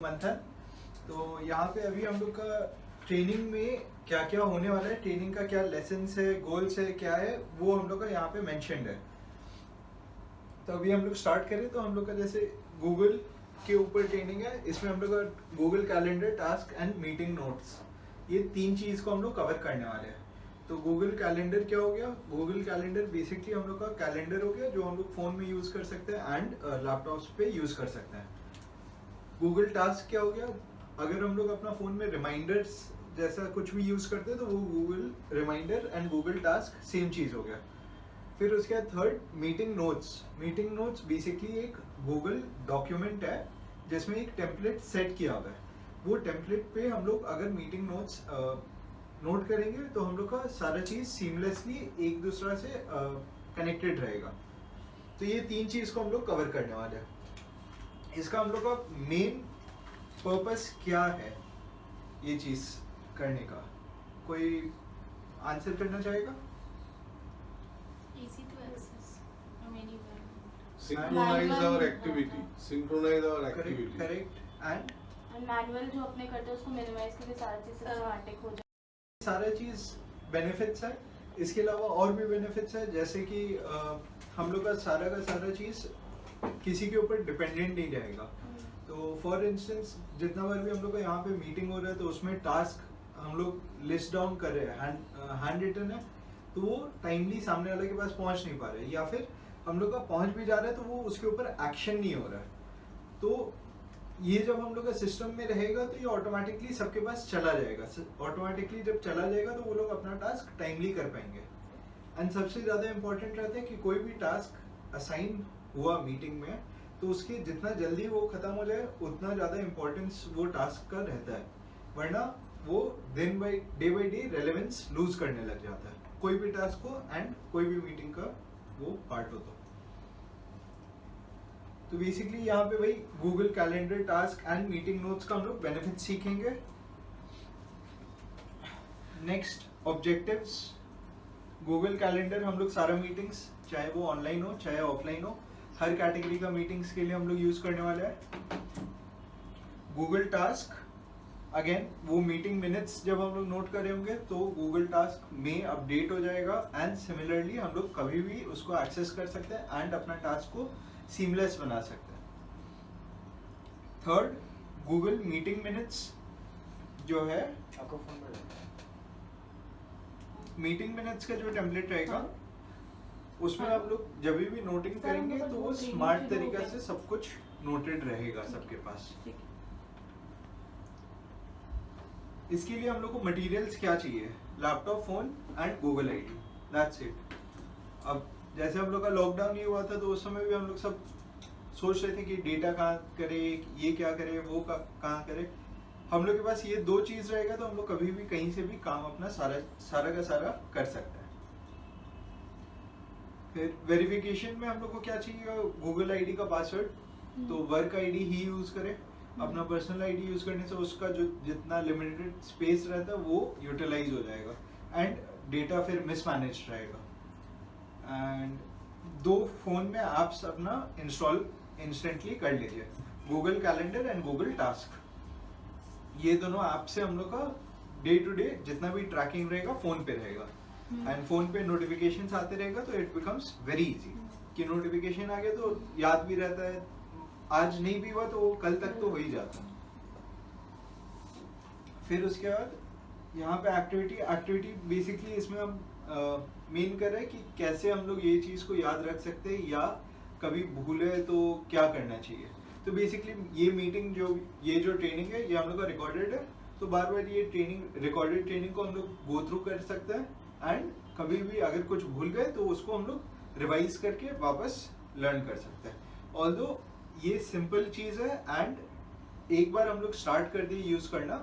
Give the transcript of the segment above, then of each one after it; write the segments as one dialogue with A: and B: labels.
A: मंथन। तो यहाँ पे अभी हम लोग का ट्रेनिंग में क्या क्या होने वाला है, ट्रेनिंग का क्या लेसन्स है, गोल्स है, क्या है, वो हम लोग का यहाँ पे मेंशन्ड है। तो अभी हम लोग स्टार्ट करें तो हम लोग का जैसे गूगल के ऊपर ट्रेनिंग है, इसमें हम लोग का Google calendar, task and meeting notes, ये तीन चीज़ को हम लोग कवर करने वाले हैं। तो गूगल कैलेंडर क्या हो गया? गूगल कैलेंडर बेसिकली हम लोग का कैलेंडर हो गया जो हम लोग फ़ोन में यूज़ कर सकते हैं एंड लैपटॉप्स पे यूज़ कर सकते हैं। गूगल टास्क क्या हो गया? अगर हम लोग अपना फ़ोन में रिमाइंडर्स जैसा कुछ भी यूज़ करते हैं तो वो Google reminder and Google task same चीज़ हो गया। फिर उसके बाद third meeting notes. Meeting notes basically एक गूगल डॉक्यूमेंट है जिसमें एक टेम्पलेट सेट किया हुआ है। वो टेम्पलेट पे हम लोग अगर मीटिंग नोट्स नोट करेंगे तो हम लोग का सारा चीज़ सीमलेसली एक दूसरा से कनेक्टेड रहेगा। तो ये तीन चीज़ को हम लोग कवर करने वाले हैं। इसका हम लोग का मेन पर्पस क्या है ये चीज़ करने का? कोई आंसर करना चाहेगा?
B: Easy to access from anywhere.
C: Synchronize our activity. Synchronize our activity.
A: Correct and
B: manual जो अपने करते हैं उसको मिनिमाइज करके सारा चीज सिस्टमैटिक हो जाए।
A: सारा चीज़ बेनिफिट्स है। इसके अलावा और भी बेनिफिट्स है, जैसे कि हम लोग का सारा चीज़ किसी के ऊपर डिपेंडेंट नहीं रहेगा। तो फॉर इंस्टेंस जितना बार भी हम लोग का यहाँ पे मीटिंग हो रहा है तो उसमें टास्क हम लोग लिस्ट डाउन कर रहे हैं, हैंड रिटन है, तो वो टाइमली सामने वाले के पास पहुँच नहीं पा रहे, या फिर हम लोग का पहुँच भी जा रहा है तो वो उसके ऊपर एक्शन नहीं हो रहा है। तो ये जब हम लोग का सिस्टम में रहेगा तो ये ऑटोमेटिकली सबके पास चला जाएगा। ऑटोमेटिकली जब चला जाएगा तो वो लोग अपना टास्क टाइमली कर पाएंगे। एंड सबसे ज़्यादा इम्पोर्टेंट रहता है कि कोई भी टास्क असाइन हुआ मीटिंग में तो उसके जितना जल्दी वो ख़त्म हो जाए उतना ज़्यादा इम्पोर्टेंस वो टास्क का रहता है, वरना वो दिन बाई डे रेलेवेंस लूज करने लग जाता है कोई भी टास्क को एंड कोई भी मीटिंग का वो पार्ट हो। तो बेसिकली यहाँ पे भाई Google calendar, task and meeting notes का हम लोग बेनिफिट सीखेंगे। Next objectives. गूगल कैलेंडर हम लोग सारा मीटिंग्स चाहे वो ऑनलाइन हो चाहे ऑफलाइन हो, हर कैटेगरी का मीटिंग्स के लिए हम लोग यूज करने वाले हैं। गूगल टास्क अगेन वो मीटिंग मिनट्स जब हम लोग नोट करे होंगे तो गूगल टास्क में अपडेट हो जाएगा एंड सिमिलरली हम लोग कभी भी उसको एक्सेस कर सकते हैं एंड अपना टास्क को सीमलेस बना सकते हैं। थर्ड गूगल मीटिंग मिनट्स जो है, मीटिंग मिनट्स का जो टेम्पलेट रहेगा उसमें हम लोग जब भी नोटिंग करेंगे तो वो स्मार्ट तरीका से सब कुछ नोटेड रहेगा सबके पास। इसके लिए हम लोग को मटेरियल्स क्या चाहिए? Laptop, phone and Google ID, that's it. अब जैसे हम लोग का लॉकडाउन ये हुआ था तो उस समय भी हम लोग सब सोच रहे थे कि डेटा कहाँ करे, ये क्या करे, वो कहाँ करे। हम लोग के पास ये दो चीज़ रहेगा तो हम लोग कभी भी कहीं से भी काम अपना सारा का सारा कर सकते हैं। फिर वेरिफिकेशन में हम लोग को क्या चाहिए? गूगल आईडी का पासवर्ड। तो वर्क आईडी ही यूज करें, अपना पर्सनल आईडी यूज करने से उसका जो जितना लिमिटेड स्पेस रहता है वो यूटिलाइज हो जाएगा एंड डेटा फिर मिसमैनेज रहेगा। एंड दो फोन में ऐप्स अपना इंस्टॉल इंस्टेंटली कर लीजिए, Google calendar and Google task. ये दोनों ऐप से हम लोग का डे टू डे जितना भी ट्रैकिंग रहेगा फोन पे रहेगा एंड फोन पे नोटिफिकेशंस आते रहेगा तो इट बिकम्स वेरी इजी कि नोटिफिकेशन आ गया तो याद भी रहता है, आज नहीं भी हुआ तो कल तक तो हो ही जाता है। फिर उसके बाद यहाँ पे एक्टिविटी बेसिकली इसमें हम मेन कर रहे हैं कि कैसे हम लोग ये चीज़ को याद रख सकते हैं या कभी भूले तो क्या करना चाहिए। तो बेसिकली ये मीटिंग ये जो ट्रेनिंग है ये हम लोग का रिकॉर्डेड है, तो बार बार ये रिकॉर्डेड ट्रेनिंग को हम लोग गो थ्रू कर सकते हैं एंड कभी भी अगर कुछ भूल गए तो उसको हम लोग रिवाइज करके वापस लर्न कर सकते हैं। ऑल्दो ये सिंपल चीज़ है एंड एक बार हम लोग स्टार्ट कर दिए यूज़ करना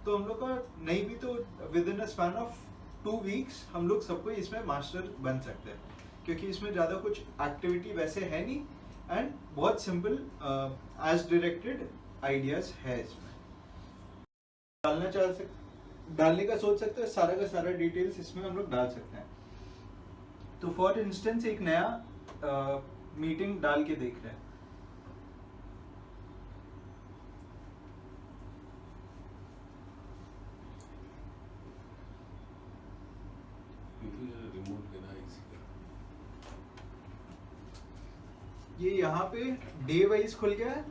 A: तो हम लोग का नहीं भी तो with in a span of 2 weeks हम लोग सबको इसमें मास्टर बन सकते हैं, क्योंकि इसमें ज़्यादा कुछ एक्टिविटी वैसे है नहीं एंड बहुत सिंपल एज डायरेक्टेड आइडियाज है। इसमें डालने का सोच सकते हैं, सारा का सारा डिटेल्स इसमें हम लोग डाल सकते हैं। तो फॉर इंस्टेंस एक नया मीटिंग डाल के देख रहे हैं,
C: देना है इसी का।
A: ये यहाँ पे डे वाइज खुल गया है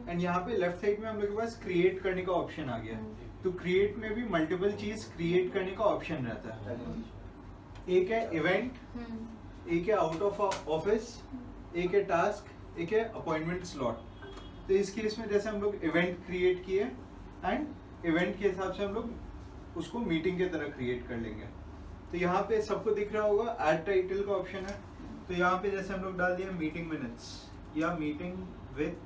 A: एंड यहाँ पे लेफ्ट साइड में हम लोग के पास क्रिएट करने का ऑप्शन आ गया है। तो क्रिएट में भी मल्टीपल चीज क्रिएट करने का ऑप्शन रहता है। एक है इवेंट, एक है आउट ऑफ ऑफिस, एक है टास्क, एक है अपॉइंटमेंट स्लॉट। तो इस केस में जैसे हम लोग इवेंट क्रिएट किए एंड इवेंट के हिसाब से हम लोग उसको मीटिंग की तरह क्रिएट कर लेंगे। तो यहाँ पे सबको दिख रहा होगा ऐड टाइटल का ऑप्शन है। तो यहाँ पे जैसे हम लोग डाल दिया मीटिंग मिनट्स या मीटिंग विद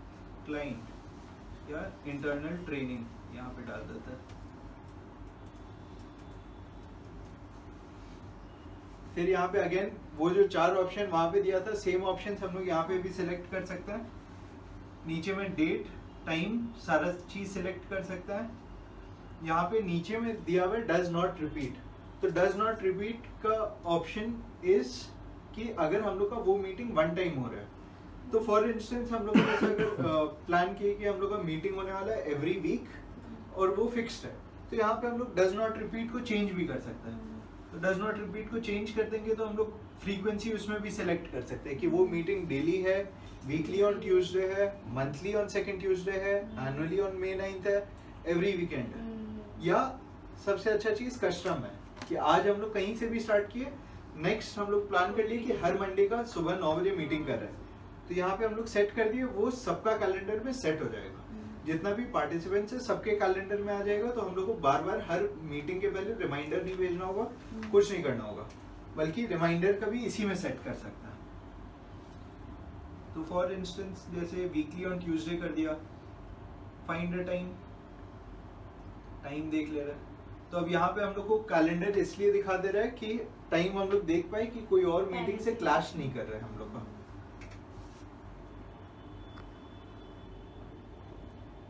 A: क्लाइंट या इंटरनल ट्रेनिंग, यहाँ पे डाल देता है। फिर यहाँ पे अगेन वो जो 4 ऑप्शन वहां पे दिया था, सेम ऑप्शन हम लोग यहाँ पे भी सिलेक्ट कर सकते हैं। नीचे में डेट, टाइम, सारा चीज सिलेक्ट कर सकता है। यहाँ पे नीचे में दिया हुआ है डज नॉट रिपीट। तो डज नॉट रिपीट का ऑप्शन इज कि अगर हम लोग का वो मीटिंग वन टाइम हो रहा है, तो फॉर इंस्टेंस हम लोग को जैसे अगर प्लान किए कि हम लोग का मीटिंग होने वाला है एवरी वीक और वो फिक्स्ड है, तो यहाँ पे हम लोग डज नॉट रिपीट को चेंज भी कर सकते हैं। तो डज नॉट रिपीट को चेंज कर देंगे तो हम लोग फ्रीक्वेंसी उसमें भी सिलेक्ट कर सकते हैं कि वो मीटिंग डेली है, वीकली ऑन ट्यूसडे है, मंथली ऑन सेकंड ट्यूसडे है, एनुअली ऑन May 9th है, एवरी वीकेंड है। या सबसे अच्छा चीज कस्टम है कि आज हम लोग कहीं से भी स्टार्ट किए, नेक्स्ट हम लोग प्लान कर लिए कि हर मंडे का सुबह 9 बजे मीटिंग कर रहे हैं। तो यहाँ पे हम लोग सेट कर दिए, वो सबका कैलेंडर में सेट हो जाएगा। जितना भी पार्टिसिपेंट्स है सबके कैलेंडर में आ जाएगा। तो हम लोग को बार बार हर मीटिंग के पहले रिमाइंडर नहीं भेजना होगा, कुछ नहीं करना होगा, बल्कि रिमाइंडर का भी इसी में सेट कर सकता है। तो फॉर इंस्टेंस जैसे वीकली ऑन ट्यूसडे कर दिया, फाइंड अ टाइम, टाइम देख ले रहा है। तो अब यहाँ पे हम लोग को कैलेंडर इसलिए दिखा दे रहा है कि टाइम हम लोग देख पाए कि कोई और मीटिंग से क्लैश नहीं कर रहे हैं हम लोग का।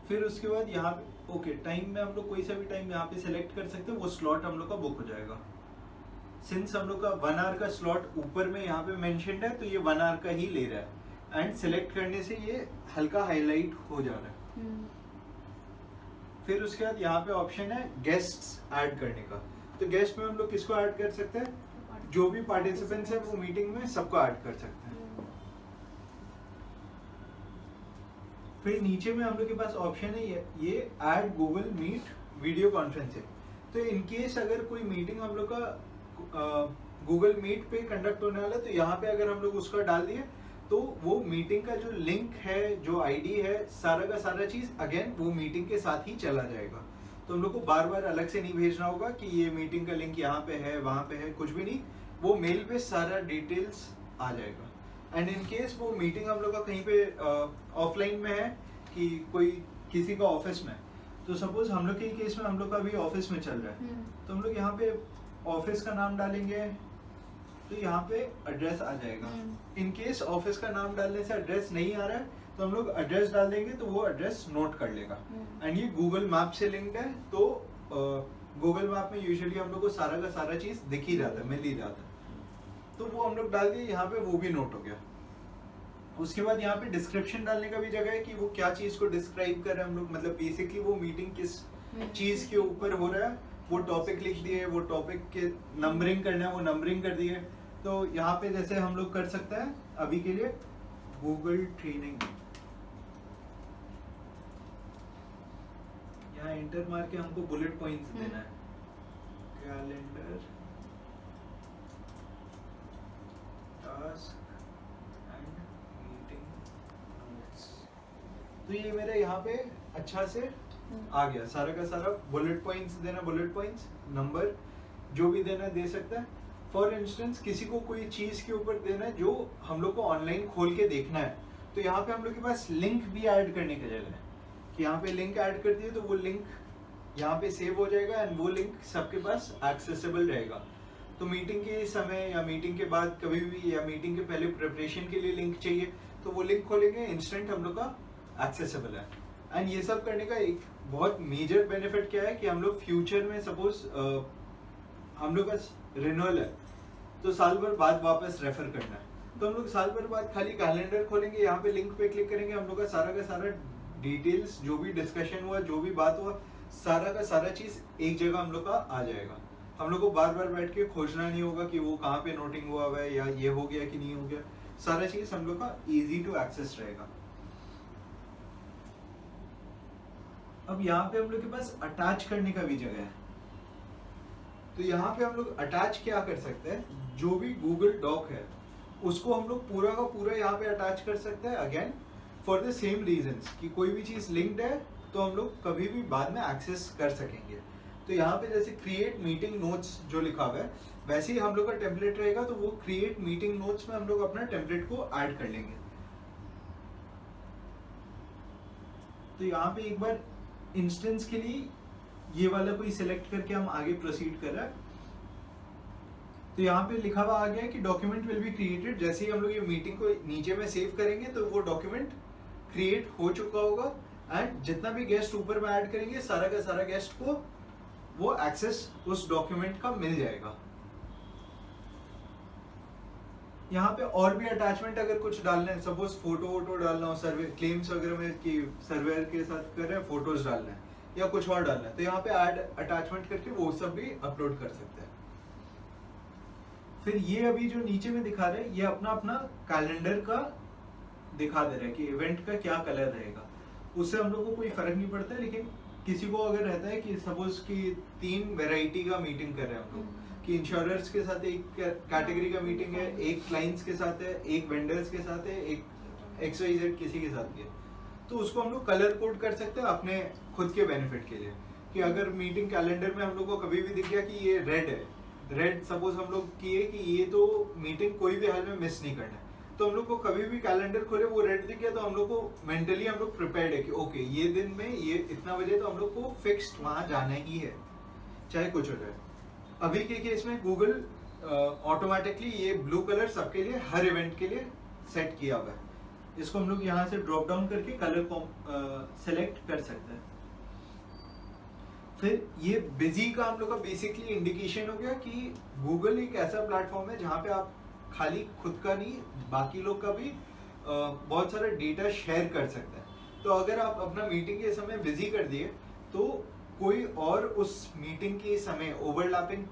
A: फिर उसके बाद यहाँ पे ओके टाइम में हम लोग कोई सा भी टाइम यहाँ पे सिलेक्ट कर सकते हैं, वो स्लॉट हम लोग का बुक हो जाएगा। सिंस हम लोग का 1 आवर का स्लॉट ऊपर में यहाँ पे मेंशन्ड है, तो ये 1 आवर का ही ले रहा है एंड सिलेक्ट करने से ये हल्का हाईलाइट हो जा रहा है। फिर उसके बाद यहाँ पे ऑप्शन है गेस्ट्स ऐड करने का। तो गेस्ट में हम लोग किसको ऐड कर सकते हैं, जो भी पार्टिसिपेंट्स है वो मीटिंग में सबको ऐड कर सकते हैं। फिर नीचे में हम लोग के पास ऑप्शन है ये add Google Meet video conferencing. तो इनकेस अगर कोई मीटिंग हम लोग का गूगल मीट पे कंडक्ट होने वाला है, तो यहाँ पे अगर हम लोग उसका डाल दिए तो वो मीटिंग का जो लिंक है, जो आईडी है, सारा का सारा चीज अगेन वो मीटिंग के साथ ही चला जाएगा। तो हम लोग को बार बार अलग से नहीं भेजना होगा कि ये मीटिंग का लिंक यहाँ पे है, वहां पे है, कुछ भी नहीं, वो मेल पे सारा डिटेल्स आ जाएगा। एंड इन केस वो मीटिंग हम लोग का कहीं पे ऑफलाइन में है कि कोई किसी का ऑफिस में, तो सपोज हम लोग के केस में हम लोग का अभी ऑफिस में चल रहा है, तो हम लोग यहाँ पे ऑफिस का नाम डालेंगे तो यहाँ पे एड्रेस आ जाएगा। इन केस ऑफिस का नाम डालने से एड्रेस नहीं आ रहा है तो हम लोग एड्रेस डाल देंगे तो वो एड्रेस नोट कर लेगा। एंड ये गूगल मैप से लिंक्ड है, तो गूगल मैप में यूजुअली हम लोग को सारा का सारा चीज दिख ही जाता है, मिल ही जाता है। तो वो हम लोग डाल दिए यहाँ पे, वो भी नोट हो गया। उसके बाद यहाँ पे डिस्क्रिप्शन डालने का भी जगह है कि वो क्या चीज को डिस्क्राइब कर रहे हैं हम लोग, मतलब बेसिकली वो मीटिंग किस चीज के ऊपर हो रहा है, वो टॉपिक लिख दिए, वो टॉपिक के नंबरिंग करना है वो नंबरिंग कर दिए। तो यहाँ पे जैसे हम लोग कर सकते हैं अभी के लिए गूगल ट्रेनिंग, यहाँ एंटर मार के हमको बुलेट पॉइंट्स देना है, calendar, task and meeting notes. तो ये मेरे यहाँ पे अच्छा से आ गया, सारा का सारा बुलेट पॉइंट्स देना, बुलेट पॉइंट्स, नंबर जो भी देना दे सकता है। फॉर इंस्टेंस किसी को कोई चीज के ऊपर देना है जो हम लोग को ऑनलाइन खोल के देखना है, तो यहाँ पे हम लोग के पास लिंक भी ऐड करने की जगह है कि यहाँ पे लिंक ऐड कर दिए तो वो लिंक यहाँ पे सेव हो जाएगा एंड वो लिंक सबके पास एक्सेसिबल रहेगा। तो मीटिंग के समय या मीटिंग के बाद कभी भी या मीटिंग के पहले प्रिपरेशन के लिए लिंक चाहिए तो वो लिंक खोलेंगे, इंस्टेंट हम लोग का एक्सेसिबल है। एंड ये सब करने का एक बहुत मेजर बेनिफिट क्या है कि हम लोग फ्यूचर में सपोज हम लोग का रिन्यूअल है तो साल भर बाद वापस रेफर करना है, तो हम लोग साल भर बाद खाली कैलेंडर खोलेंगे, यहाँ पे लिंक पे क्लिक करेंगे, हम लोग का सारा डिटेल्स, जो भी डिस्कशन हुआ, जो भी बात हुआ, सारा का सारा चीज एक जगह हम लोग का आ जाएगा। हम लोग को बार बार बैठ के खोजना नहीं होगा कि वो कहाँ पे नोटिंग हुआ है या ये हो गया कि नहीं हो गया। सारा चीज हम लोग का इजी टू एक्सेस रहेगा। अब यहाँ पे हम लोग के पास अटैच करने का भी जगह है। तो यहाँ पे हम लोग अटैच क्या कर सकते हैं, जो भी गूगल डॉक है उसको हम लोग पूरा का पूरा यहाँ पे अटैच कर सकते हैं। Again for the same reasons कि कोई भी चीज लिंक्ड है तो हम लोग कभी भी बाद में एक्सेस कर सकेंगे। तो यहाँ पे जैसे क्रिएट मीटिंग नोट्स जो लिखा हुआ है वैसे ही हम लोग का टेम्पलेट रहेगा, तो वो क्रिएट मीटिंग नोट्स में हम लोग अपना टेम्पलेट को ऐड कर लेंगे। तो यहाँ पे एक बार इंस्टेंस के लिए ये वाला कोई सिलेक्ट करके हम आगे प्रोसीड कर रहे हैं। तो यहाँ पे लिखा हुआ आ गया है कि डॉक्यूमेंट विल बी क्रिएटेड। जैसे ही हम लोग ये मीटिंग को नीचे में सेव करेंगे तो वो डॉक्यूमेंट क्रिएट हो चुका होगा, एंड जितना भी गेस्ट ऊपर में ऐड करेंगे सारा का सारा गेस्ट को वो एक्सेस उस डॉक्यूमेंट का मिल जाएगा। यहाँ पे और भी अटैचमेंट अगर कुछ डालना है, सपोज फोटो वोटो डालना हो, सर्वे क्लेम्स वगैरह में कि सर्वेयर के साथ कर रहे हैं फोटोज डालना है या कुछ और डालना है, तो यहाँ पे ऐड अटैचमेंट करके वो सब भी अपलोड कर सकते हैं। फिर ये अभी जो नीचे में दिखा रहे हैं ये अपना अपना कैलेंडर का दिखा दे रहा है कि इवेंट का क्या कलर रहेगा। उससे हम लोग को कोई फर्क नहीं पड़ता है, लेकिन किसी को अगर रहता है कि सपोज कि 3 वैरायटी का मीटिंग कर रहे हैं हम लोग, कि इंश्योरर्स के साथ एक कैटेगरी का मीटिंग है, एक क्लाइंट्स के साथ है, एक वेंडर्स के साथ है, एक XYZ किसी के साथ है, तो उसको हम लोग कलर कोड कर सकते हैं अपने खुद के बेनिफिट के लिए। कि अगर मीटिंग कैलेंडर में हम लोग को कभी भी दिख गया कि ये रेड है, रेड सपोज हम लोग किए कि ये तो मीटिंग कोई भी हाल में मिस नहीं करना है, तो हम लोग को कभी भी कैलेंडर खोले वो रेड दिख गया तो हम लोग को मेंटली हम लोग प्रिपेयर्ड है कि ओके ये दिन में ये इतना बजे तो हम लोग को फिक्स्ड वहां जाना ही है, चाहे कुछ हो जाए। अभी के केस में गूगल ऑटोमेटिकली ये ब्लू कलर सबके लिए हर इवेंट के लिए सेट किया हुआ है। इसको हम लोग यहाँ से ड्रॉप डाउन करके कलर को सेलेक्ट कर सकते हैं। फिर ये बिजी का हम लोग का बेसिकली इंडिकेशन हो गया कि गूगल एक ऐसा प्लेटफॉर्म है जहाँ पे आप खाली खुद का नहीं बाकी लोग का भी बहुत सारा डेटा शेयर कर सकते हैं। तो अगर आप अपना मीटिंग के समय बिजी कर दिए तो कोई और उस मीटिंग के समय ओवरलैपिंग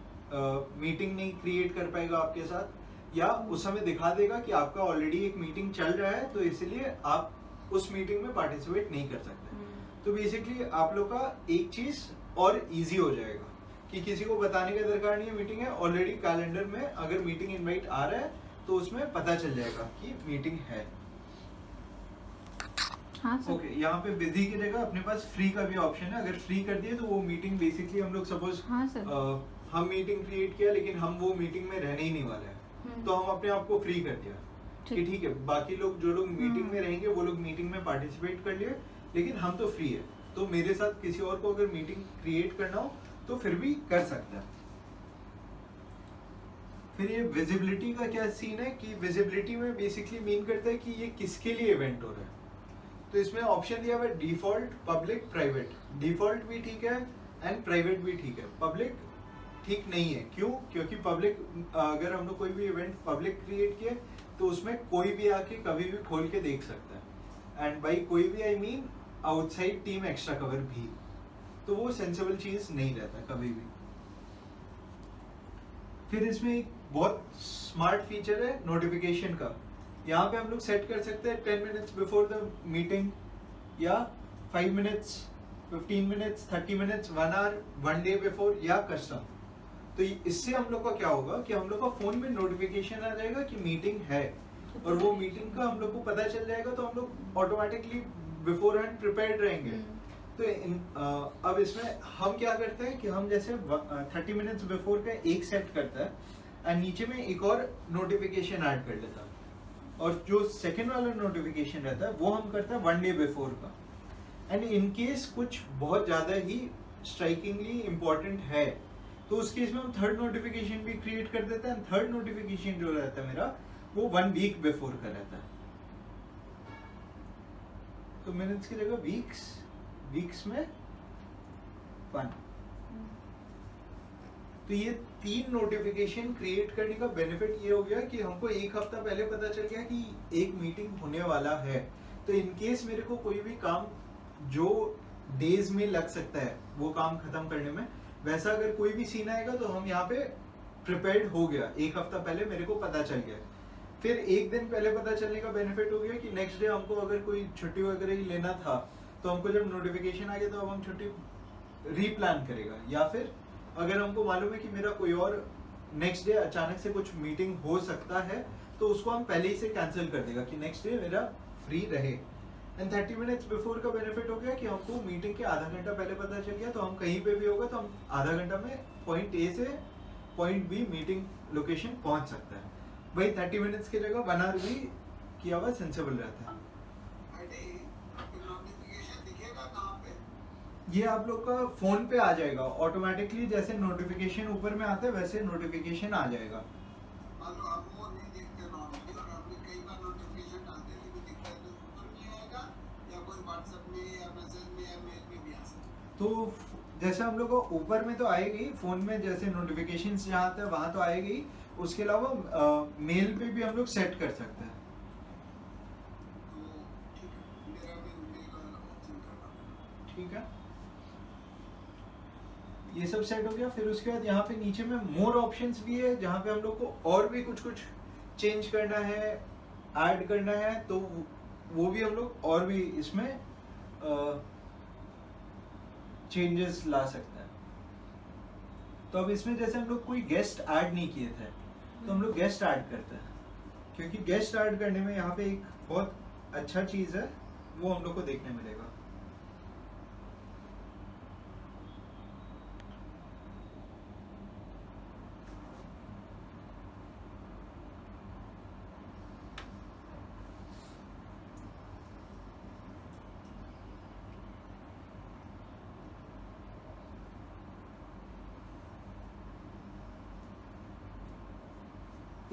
A: मीटिंग नहीं क्रिएट कर पाएगा आपके साथ, या उस समय दिखा देगा कि आपका ऑलरेडी एक मीटिंग चल रहा है तो इसलिए आप उस मीटिंग में पार्टिसिपेट नहीं कर सकते। तो बेसिकली आप लोग का एक चीज और इजी हो जाएगा कि किसी को बताने का दरकार नहीं है मीटिंग है, ऑलरेडी कैलेंडर में अगर मीटिंग इनवाइट आ रहा है तो उसमें पता चल जाएगा कि मीटिंग है।
B: हाँ सर।
A: ओके, यहाँ पे बिजी की जगह अपने पास फ्री का भी ऑप्शन है। अगर फ्री कर दिए तो वो मीटिंग बेसिकली हम लोग सपोज
B: हाँ सर।
A: हम मीटिंग क्रिएट किया लेकिन हम वो मीटिंग में रहने ही नहीं वाले हैं, तो हम अपने आप को फ्री कर दिया कि ठीक है बाकी लोग जो लोग मीटिंग में रहेंगे वो लोग मीटिंग में पार्टिसिपेट कर लिए, लेकिन हम तो फ्री है, तो मेरे साथ किसी और को अगर मीटिंग क्रिएट करना हो तो फिर भी कर सकता है। फिर ये विजिबिलिटी का क्या सीन है कि विजिबिलिटी में बेसिकली मीन करता है कि ये किसके लिए इवेंट हो रहा है। तो इसमें ऑप्शन दिया हुआ है डिफॉल्ट, पब्लिक, प्राइवेट। डिफॉल्ट भी ठीक है एंड प्राइवेट भी ठीक है, पब्लिक ठीक नहीं है। क्यों? क्योंकि पब्लिक अगर हम लोग कोई भी इवेंट पब्लिक क्रिएट किए तो उसमें कोई भी आके कभी भी खोल के देख सकता है, एंड बाई कोई भी I mean outside team extra cover भी, तो वो सेंसिबल चीज नहीं रहता कभी भी। फिर इसमें एक बहुत स्मार्ट फीचर है नोटिफिकेशन का। यहाँ पे हम लोग सेट कर सकते हैं 10 मिनट्स बिफोर द मीटिंग, या 5 minutes, 15 minutes, 30 minutes, 1 hour, 1 day before, या कस्टम। तो इससे हम लोग का क्या होगा कि हम लोग का फोन में नोटिफिकेशन आ जाएगा कि मीटिंग है, और वो मीटिंग का हम लोग को पता चल जाएगा, तो हम लोग ऑटोमेटिकली बिफोर हैंड प्रिपेयर्ड रहेंगे। तो अब इसमें हम क्या करते हैं कि हम जैसे 30 मिनट्स बिफोर का एक सेट करता है एंड नीचे में एक और नोटिफिकेशन ऐड कर लेता है, और जो सेकंड वाला नोटिफिकेशन रहता है वो हम करते हैं 1 डे बिफोर का। एंड इन केस कुछ बहुत ज्यादा ही स्ट्राइकिंगली इम्पोर्टेंट है तो उस केस में हम थर्ड नोटिफिकेशन भी क्रिएट कर देते हैं। थर्ड नोटिफिकेशन जो रहता है मेरा वो 1 वीक बिफोर का रहता है, तो मिनट्स की जगह वीक्स में 1। तो ये 3 नोटिफिकेशन क्रिएट करने का बेनिफिट ये हो गया कि हमको एक हफ्ता पहले पता चल गया कि एक मीटिंग होने वाला है, तो इन केस मेरे को कोई भी काम जो डेज में लग सकता है वो काम खत्म करने में, वैसा अगर कोई भी सीन आएगा तो हम यहाँ पे प्रिपेयर्ड हो गया, एक हफ्ता पहले मेरे को पता चल गया। फिर एक दिन पहले पता चलने का बेनिफिट हो गया कि नेक्स्ट डे हमको अगर कोई छुट्टी वगैरह ही लेना था तो हमको जब नोटिफिकेशन आ गया तो अब हम छुट्टी रीप्लान करेगा। या फिर अगर हमको मालूम है कि मेरा कोई और नेक्स्ट डे अचानक से कुछ मीटिंग हो सकता है तो उसको हम पहले ही से कैंसिल कर देगा कि नेक्स्ट डे मेरा फ्री रहे। एंड 30 मिनट्स बिफोर का बेनिफिट हो गया कि हमको मीटिंग के आधा घंटा पहले पता चल गया तो हम कहीं पे भी होगा तो हम आधा घंटा में पॉइंट ए से पॉइंट बी मीटिंग लोकेशन पहुंच सकता है। वही 30 मिनट्स की जगह 1 आवर भी किया हुआ सेंसेबल रहता है। ये आप लोग का फोन पे आ जाएगा ऑटोमेटिकली, जैसे नोटिफिकेशन ऊपर में आता है वैसे नोटिफिकेशन आ जाएगा। तो जैसे हम लोग को ऊपर में तो आएगी, फोन में जैसे नोटिफिकेशंस जहाँ आता है वहां तो आएगी, उसके अलावा मेल पे भी हम लोग सेट कर सकते हैं। ठीक है, ये सब सेट हो गया। फिर उसके बाद यहाँ पे नीचे में मोर ऑप्शंस भी है जहाँ पे हम लोग को और भी कुछ कुछ चेंज करना है, ऐड करना है, तो वो भी हम लोग और भी इसमें चेंजेस ला सकते हैं। तो अब इसमें जैसे हम लोग कोई गेस्ट ऐड नहीं किए थे तो हम लोग गेस्ट ऐड करते हैं, क्योंकि गेस्ट ऐड करने में यहाँ पे एक बहुत अच्छा चीज है वो हम लोग को देखने मिलेगा।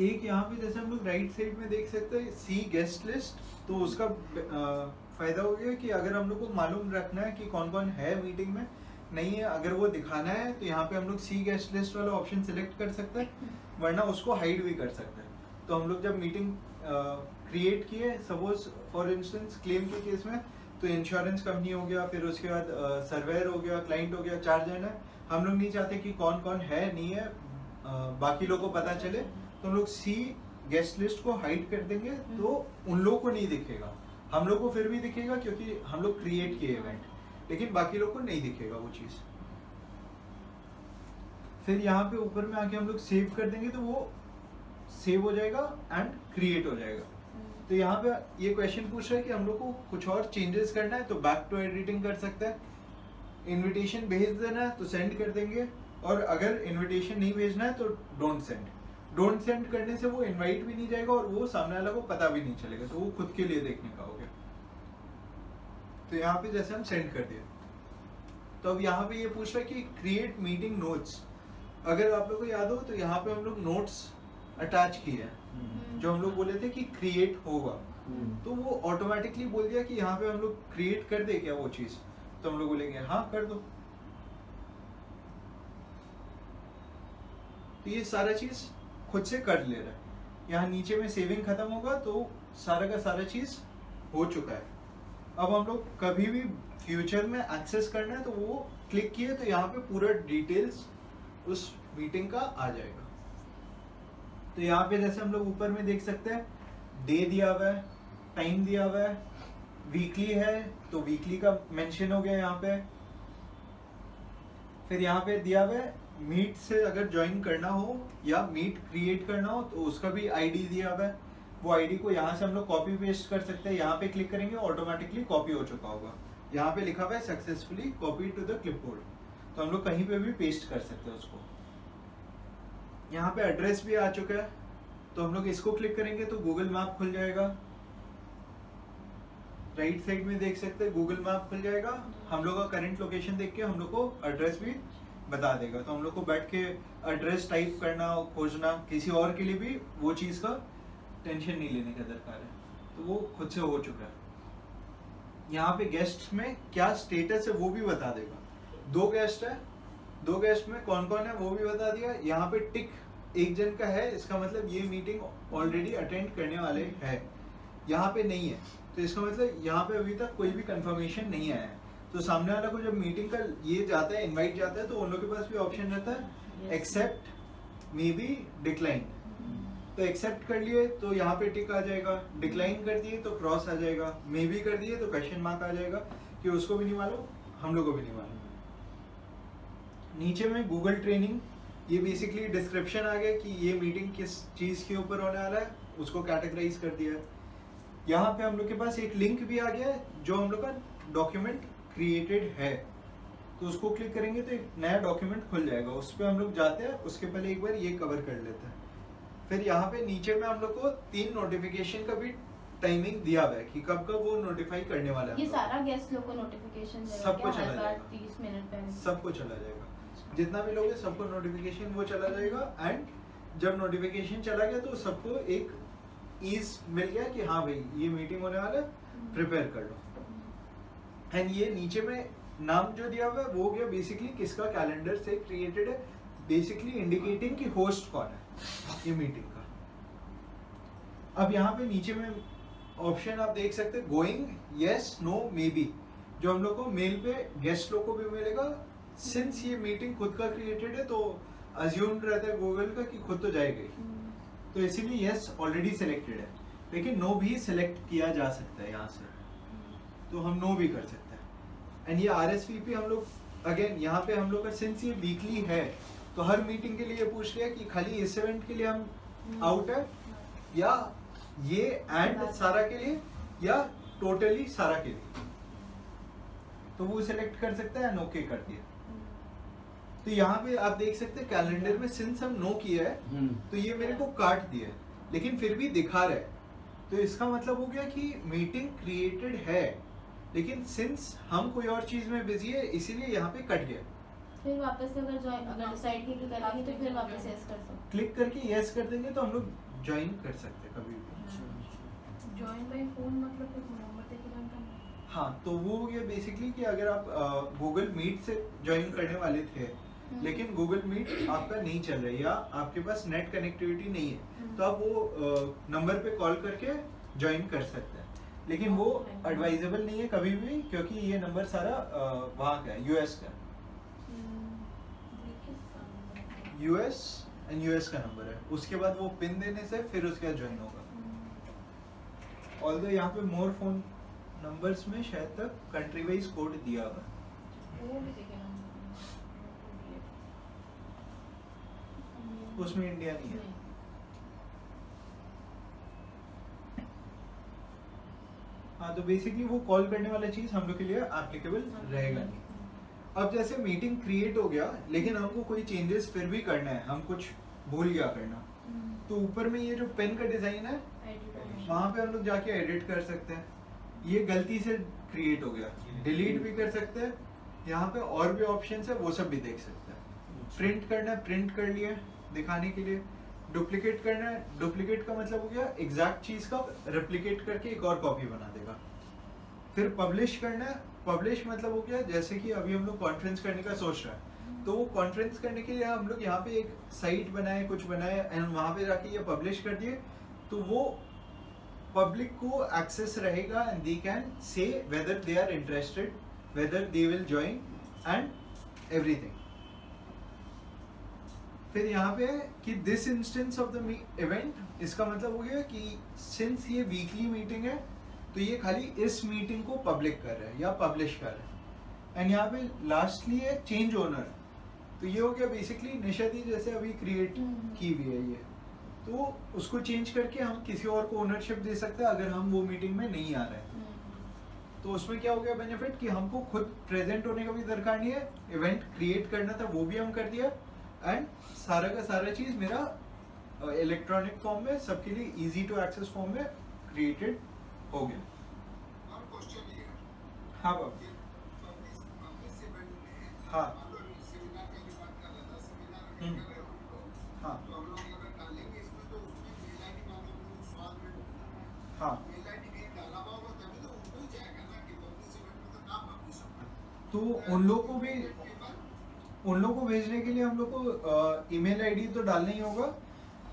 A: एक यहाँ पे जैसे हम लोग राइट साइड में देख सकते हैं सी गेस्ट लिस्ट, तो उसका फायदा हो गया कि अगर हम लोग को मालूम रखना है कि कौन कौन है मीटिंग में, नहीं है अगर वो दिखाना है तो यहाँ पे हम लोग सी गेस्ट लिस्ट वाला ऑप्शन सिलेक्ट कर सकते हैं, वरना उसको हाइड भी कर सकते हैं। तो हम लोग जब मीटिंग क्रिएट किए, सपोज फॉर इंस्टेंस क्लेम के केस में, तो इंश्योरेंस कंपनी हो गया, फिर उसके बाद सर्वेयर हो गया, क्लाइंट हो गया, 4 जन है। हम लोग नहीं चाहते कि कौन कौन है नहीं है बाकी लोगों को पता चले, तो हम लोग सी गेस्ट लिस्ट को हाइड कर देंगे तो उन लोगों को नहीं दिखेगा। हम लोग को फिर भी दिखेगा क्योंकि हम लोग क्रिएट किए इवेंट, लेकिन बाकी लोग को नहीं दिखेगा वो चीज। फिर यहाँ पे ऊपर में आके हम लोग सेव कर देंगे तो वो सेव हो जाएगा एंड क्रिएट हो जाएगा। तो यहाँ पे ये क्वेश्चन पूछ रहा है कि हम लोग को कुछ और चेंजेस करना है तो बैक टू एडिटिंग कर सकते हैं, इनविटेशन भेज देना है तो सेंड कर देंगे, और अगर इनविटेशन नहीं भेजना है तो डोंट सेंड। डोंट सेंड करने से वो इनवाइट भी नहीं जाएगा और वो सामने वाला को पता भी नहीं चलेगा, तो वो खुद के लिए देखने का हो गया। तो यहाँ पे जैसे हम सेंड कर दिया, तो अब यहाँ पे ये पूछ रहा है कि क्रिएट मीटिंग नोट्स। अगर आप लोग को याद हो तो यहाँ पे हम लोग नोट्स अटैच किए हैं जो हम लोग बोले थे कि क्रिएट होगा, तो वो ऑटोमेटिकली बोल दिया कि यहाँ पे हम लोग क्रिएट कर दे क्या वो चीज, तो हम लोग बोलेंगे हाँ कर दो। तो ये सारा चीज खुद से कर ले रहा है। यहाँ नीचे में सेविंग खत्म होगा तो सारा का सारा चीज हो चुका है। अब हम लोग कभी भी फ्यूचर में एक्सेस करना है तो वो क्लिक किए तो यहाँ पे पूरा डिटेल्स उस मीटिंग का आ जाएगा। तो यहाँ पे जैसे हम लोग ऊपर में देख सकते हैं डे दिया हुआ है, टाइम दिया हुआ है, वीकली है तो वीकली का मेंशन हो गया यहाँ पे। फिर यहाँ पे दिया हुआ है मीट से अगर ज्वाइन करना हो या मीट क्रिएट करना हो तो उसका भी आईडी दिया हुआ है। वो आईडी को यहाँ से हम लोग कॉपी पेस्ट कर सकते हैं, यहाँ पे क्लिक करेंगे ऑटोमेटिकली कॉपी हो चुका होगा। यहाँ पे लिखा हुआ है successfully copy to the clipboard, तो हम लोग कहीं पे भी पेस्ट कर सकते हैं उसको। यहाँ पे एड्रेस भी आ चुका है, तो हम लोग इसको क्लिक करेंगे तो गूगल मैप खुल जाएगा। राइट साइड में देख सकते हैं गूगल मैप खुल जाएगा, हम लोग का करंट लोकेशन देख के हम लोग को एड्रेस भी बता देगा। तो हम लोग को बैठ के एड्रेस टाइप करना, खोजना, किसी और के लिए भी वो चीज का टेंशन नहीं लेने का दरकार है, तो वो खुद से हो चुका है। यहाँ पे गेस्ट में क्या स्टेटस है वो भी बता देगा। 2 गेस्ट है, 2 गेस्ट में कौन कौन है वो भी बता दिया। यहाँ पे टिक 1 जन का है, इसका मतलब ये मीटिंग ऑलरेडी अटेंड करने वाले है। यहाँ पे नहीं है तो इसका मतलब यहाँ पे अभी तक कोई भी कंफर्मेशन नहीं आया है। तो सामने वाला को जब मीटिंग का ये जाता है, इनवाइट जाता है, तो उन लोग के पास भी ऑप्शन रहता है एक्सेप्ट, मे बी, डिक्लाइन। तो एक्सेप्ट कर लिए तो यहाँ पे टिक आ जाएगा, डिक्लाइन कर दिए तो क्रॉस आ जाएगा, मे बी कर दिए तो क्वेश्चन मार्क आ जाएगा कि उसको भी नहीं मालूम, हम लोग को भी नहीं मालूम। नीचे में गूगल ट्रेनिंग, ये बेसिकली डिस्क्रिप्शन आ गया कि ये मीटिंग किस चीज़ के ऊपर होने वाला है, उसको कैटेगराइज कर दिया है। यहाँ पे हम लोग के पास एक लिंक भी आ गया है जो हम लोग का डॉक्यूमेंट क्रिएटेड है, तो उसको क्लिक करेंगे तो एक नया डॉक्यूमेंट खुल जाएगा। उस पर हम लोग जाते हैं, उसके पहले एक बार ये कवर कर लेते हैं। फिर यहाँ पे नीचे में हम लोग को 3 नोटिफिकेशन का भी टाइमिंग दिया हुआ है कि कब कब वो नोटिफाई करने वाला है।
B: ये सारा गेस्ट लोग को नोटिफिकेशन
A: सबको चला जाएगा,
B: 30 मिनट पहले
A: सबको चला जाएगा, जितना भी लोग हैं सबको नोटिफिकेशन वो चला जाएगा। एंड जब नोटिफिकेशन चला गया तो सबको एक ईज मिल गया कि हाँ भाई ये मीटिंग होने वाला है, प्रिपेयर कर लो। एंड ये नीचे में नाम जो दिया हुआ है वो हो गया बेसिकली किसका कैलेंडर से क्रिएटेड है, बेसिकली इंडिकेटिंग कि होस्ट कौन है ये मीटिंग का। अब यहाँ पे नीचे में ऑप्शन आप देख सकते हैं going, yes, no, maybe, जो हम लोग को मेल पे गेस्ट लोग को भी मिलेगा। सिंस ये मीटिंग खुद का क्रिएटेड है तो अज्यूम्ड रहता है गूगल का कि खुद तो जाएगी, तो इसीलिए यस ऑलरेडी सिलेक्टेड है, लेकिन नो भी सिलेक्ट किया जा सकता है यहाँ से, तो हम नो भी कर सकते हैं। एंड ये RSVP हम लोग अगेन यहाँ पे हम लोग का सिंस ये वीकली है तो हर मीटिंग के लिए पूछ लिया कि खाली इस इवेंट के लिए हम आउट है या ये एंड सारा के लिए या टोटली सारा के लिए, तो वो सिलेक्ट कर सकता है एंड ओके कर दिया। तो यहाँ पे आप देख सकते हैं कैलेंडर में सिंस हम नो किया है तो ये मेरे को काट दिया है, लेकिन फिर भी दिखा रहा है, तो इसका मतलब हो गया कि मीटिंग क्रिएटेड है, लेकिन सिंस हम कोई और चीज में बिजी है इसीलिए यहाँ पे कट गया।
B: फिर वापस से अगर डिसाइड करके करेंगे तो फिर वापस यस कर सकते
A: क्लिक करके यस कर देंगे तो हम लोग ज्वाइन कर सकते हैं कभी भी।
B: जॉइन बाय फोन मतलब एक नंबर देके ज्वाइन करना।
A: हाँ, तो वो हो गया बेसिकली कि अगर आप गूगल मीट से ज्वाइन करने वाले थे लेकिन गूगल मीट आपका नहीं चल रहा है या आपके पास नेट कनेक्टिविटी नहीं है, तो आप वो नंबर पे कॉल करके ज्वाइन कर सकते हैं, लेकिन वो एडवाइजेबल नहीं है कभी भी, क्योंकि ये नंबर सारा वहाँ का है, यूएस का, यूएस एंड यूएस का नंबर है। उसके बाद वो पिन देने से फिर उसके बाद ज्वाइन होगा। ऑल्दो यहाँ पे मोर फोन नंबर्स में शायद तक कंट्री वाइज कोड दिया हुआ है,
B: वो भी देखे ना
A: उसमें इंडिया नहीं है। हाँ, तो बेसिकली वो कॉल करने वाला चीज हम लोग के लिए एप्लीकेबल रहेगा नहीं। अब जैसे मीटिंग क्रिएट हो गया लेकिन हमको कोई चेंजेस फिर भी करना है, हम कुछ भूल गया करना, तो ऊपर में ये जो पेन का डिजाइन है वहां पे हम लोग जाके एडिट कर सकते हैं। ये गलती से क्रिएट हो गया, डिलीट भी कर सकते हैं, यहाँ पे और भी ऑप्शंस है वो सब भी देख सकते हैं। प्रिंट करना है, प्रिंट कर लिए दिखाने के लिए। डुप्लीकेट करना है, डुप्लीकेट का मतलब हो गया एग्जैक्ट चीज का रेप्लिकेट करके एक और कॉपी बना देगा। फिर पब्लिश करना है, पब्लिश मतलब हो गया जैसे कि अभी हम लोग कॉन्फ्रेंस करने का सोच रहे हैं, तो वो कॉन्फ्रेंस करने के लिए हम लोग यहाँ पे एक साइट बनाए, कुछ बनाए एंड वहाँ पे जाके ये पब्लिश कर दिए, तो वो पब्लिक को एक्सेस रहेगा and they can say whether they are interested, whether they will join and everything. फिर यहाँ पे है कि this instance of the event, इसका मतलब हो गया कि सिंस ये वीकली मीटिंग है तो ये खाली इस मीटिंग को पब्लिक कर रहा है या पब्लिश कर रहा है। एंड यहाँ पे लास्टली है चेंज ओनर, तो ये हो गया बेसिकली निशा दी जैसे अभी क्रिएट की हुई है ये, तो उसको चेंज करके हम किसी और को ओनरशिप दे सकते हैं अगर हम वो मीटिंग में नहीं आ रहे हैं। तो उसमें क्या हो गया बेनिफिट कि हमको खुद प्रेजेंट होने का भी दरकार नहीं है, इवेंट क्रिएट करना था वो भी हम कर दिया एंड सारा का सारा चीज मेरा इलेक्ट्रॉनिक फॉर्म में सबके लिए इजी टू एक्सेस फॉर्म में क्रिएटेड हो गया। हाँ बाबू, हाँ हाँ हाँ, तो उन लोग को भेजने के लिए हम लोग को ईमेल आईडी तो डालना ही होगा।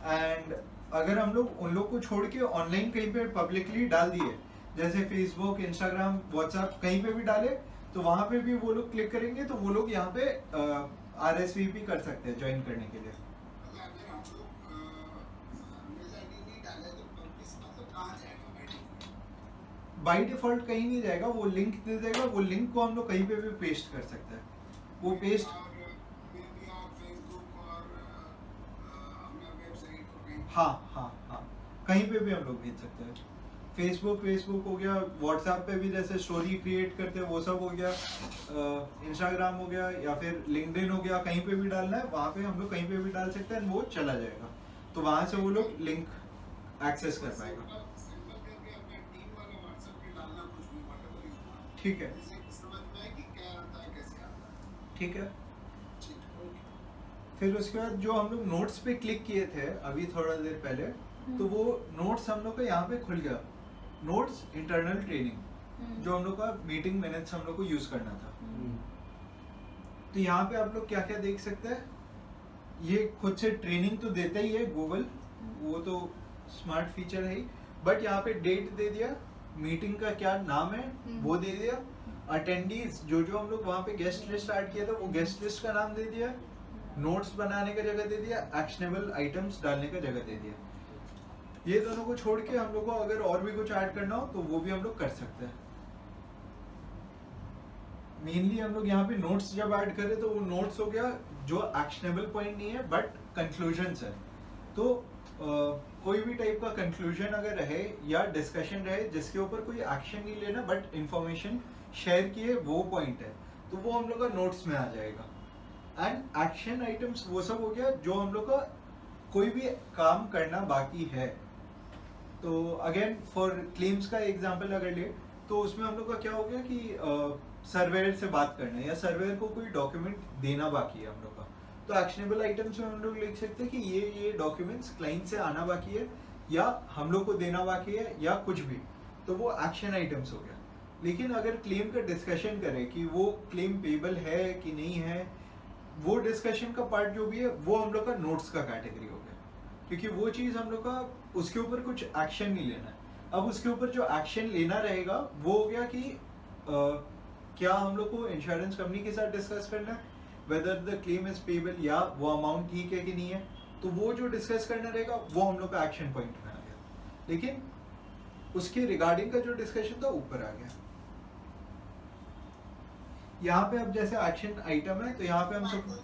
A: एंड अगर हम लोग उन लोग को छोड़ के ऑनलाइन कहीं पे पब्लिकली डाल दिए, जैसे फेसबुक, इंस्टाग्राम, व्हाट्सएप कहीं पे भी डाले, तो वहां पे भी वो लोग क्लिक करेंगे तो वो लोग यहाँ पे RSVP कर सकते हैं ज्वाइन करने के लिए। बाय डिफॉल्ट कहीं नहीं जाएगा, वो लिंक दे देगा, वो लिंक को हम लोग कहीं पे भी पेस्ट कर सकते हैं। वो पेस्ट हाँ कहीं पे भी हम लोग भेज सकते हैं। फेसबुक हो गया, व्हाट्सएप पे भी जैसे स्टोरी क्रिएट करते हैं वो सब हो गया, इंस्टाग्राम हो गया या फिर लिंक्डइन हो गया, कहीं पे भी डालना है वहाँ पे हम लोग कहीं पे भी डाल सकते हैं, वो चला जाएगा। तो वहाँ से वो लोग लिंक एक्सेस कर पाएगा। ठीक है ठीक है। फिर उसके बाद जो हम लोग नोट्स पे क्लिक किए थे अभी थोड़ा देर पहले, तो वो नोट्स हम लोग का यहाँ पे खुल गया, नोट्स इंटरनल ट्रेनिंग, जो हम लोग का मीटिंग मिनट्स हम लोग को यूज करना था। तो यहाँ पे आप लोग क्या क्या देख सकते हैं, ये खुद से ट्रेनिंग तो देता ही है गूगल, वो तो स्मार्ट फीचर है ही, बट यहाँ पे डेट दे दिया, मीटिंग का क्या नाम है वो दे दिया, अटेंडीज जो जो हम लोग वहाँ पे गेस्ट लिस्ट ऐड किया था वो गेस्ट लिस्ट का नाम दे दिया, नोट्स बनाने का जगह दे दिया, एक्शनेबल आइटम्स डालने का जगह दे दिया। ये दोनों को छोड़ के हम लोग को अगर और भी कुछ ऐड करना हो तो वो भी हम लोग कर सकते हैं। मेनली हम लोग यहाँ पे नोट्स जब ऐड करें तो वो नोट्स हो गया जो एक्शनेबल पॉइंट नहीं है बट कंक्लूजन्स है। तो कोई भी टाइप का कंक्लूजन अगर रहे या डिस्कशन रहे जिसके ऊपर कोई एक्शन नहीं लेना बट इंफॉर्मेशन शेयर किए वो पॉइंट है, तो वो हम लोग का नोट्स में आ जाएगा। एंड एक्शन आइटम्स वो सब हो गया जो हम लोग का कोई भी काम करना बाकी है। तो अगेन फॉर क्लेम्स का एग्जांपल अगर ले तो उसमें हम लोग का क्या हो गया कि सर्वेयर से बात करना है या सर्वेयर को कोई डॉक्यूमेंट देना बाकी है हम लोग का, तो एक्शनेबल आइटम्स में हम लोग लिख सकते हैं कि ये डॉक्यूमेंट्स क्लाइंट से आना बाकी है या हम लोग को देना बाकी है या कुछ भी, तो वो एक्शन आइटम्स हो गया। लेकिन अगर क्लेम का डिस्कशन करें कि वो क्लेम पेबल है कि नहीं है, वो डिस्कशन का पार्ट जो भी है वो हम लोग का नोट्स का कैटेगरी हो गया, क्योंकि वो चीज़ हम लोग का उसके ऊपर कुछ एक्शन नहीं लेना है। अब उसके ऊपर जो एक्शन लेना रहेगा वो हो गया कि क्या हम लोग को इंश्योरेंस कंपनी के साथ डिस्कस करना है whether the claim is payable या वो अमाउंट ठीक है कि नहीं है, तो वो जो डिस्कस करना रहेगा वो हम लोग का एक्शन पॉइंट में आ गया। लेकिन उसके रिगार्डिंग का जो डिस्कशन था ऊपर आ गया। यहाँ पे अब जैसे एक्शन आइटम है तो यहाँ पे हम सब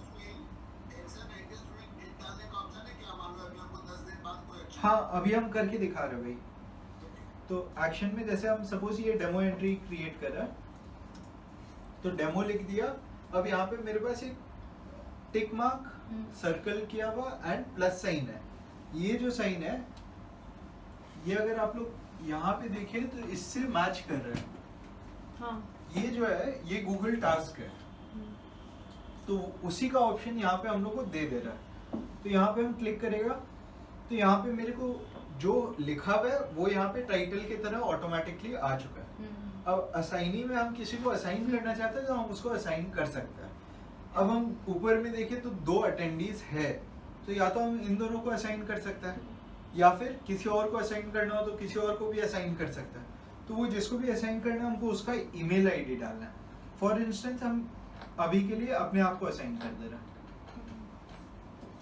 A: हाँ अभी हम करके दिखा रहे हैं भाई। तो एक्शन में जैसे हम सपोज ये डेमो एंट्री क्रिएट कर रहे हैं, तो डेमो लिख दिया। अब यहाँ पे मेरे पास एक टिक मार्क सर्कल किया हुआ एंड प्लस साइन है। ये जो साइन है ये अगर आप लोग यहाँ पे देखें तो इससे मैच कर रहे हैं।
B: हाँ।
A: ये जो है ये गूगल टास्क है, तो उसी का ऑप्शन यहाँ पे हम लोग को दे दे रहा है। तो यहाँ पे हम क्लिक करेगा तो यहाँ पे मेरे को जो लिखा हुआ है वो यहाँ पे टाइटल की तरह ऑटोमेटिकली आ चुका है। अब असाइनी में हम किसी को असाइन करना चाहते हैं तो हम उसको असाइन कर सकते हैं। अब हम ऊपर में देखें तो 2 अटेंडीज है, तो या तो हम इन दोनों को असाइन कर सकते हैं या फिर किसी और को असाइन करना हो तो किसी और को भी असाइन कर सकते हैं। तो वो जिसको भी असाइन करना है हमको उसका ईमेल आईडी डालना है। फॉर इंस्टेंस हम अभी के लिए अपने आप को असाइन कर दे रहे हैं,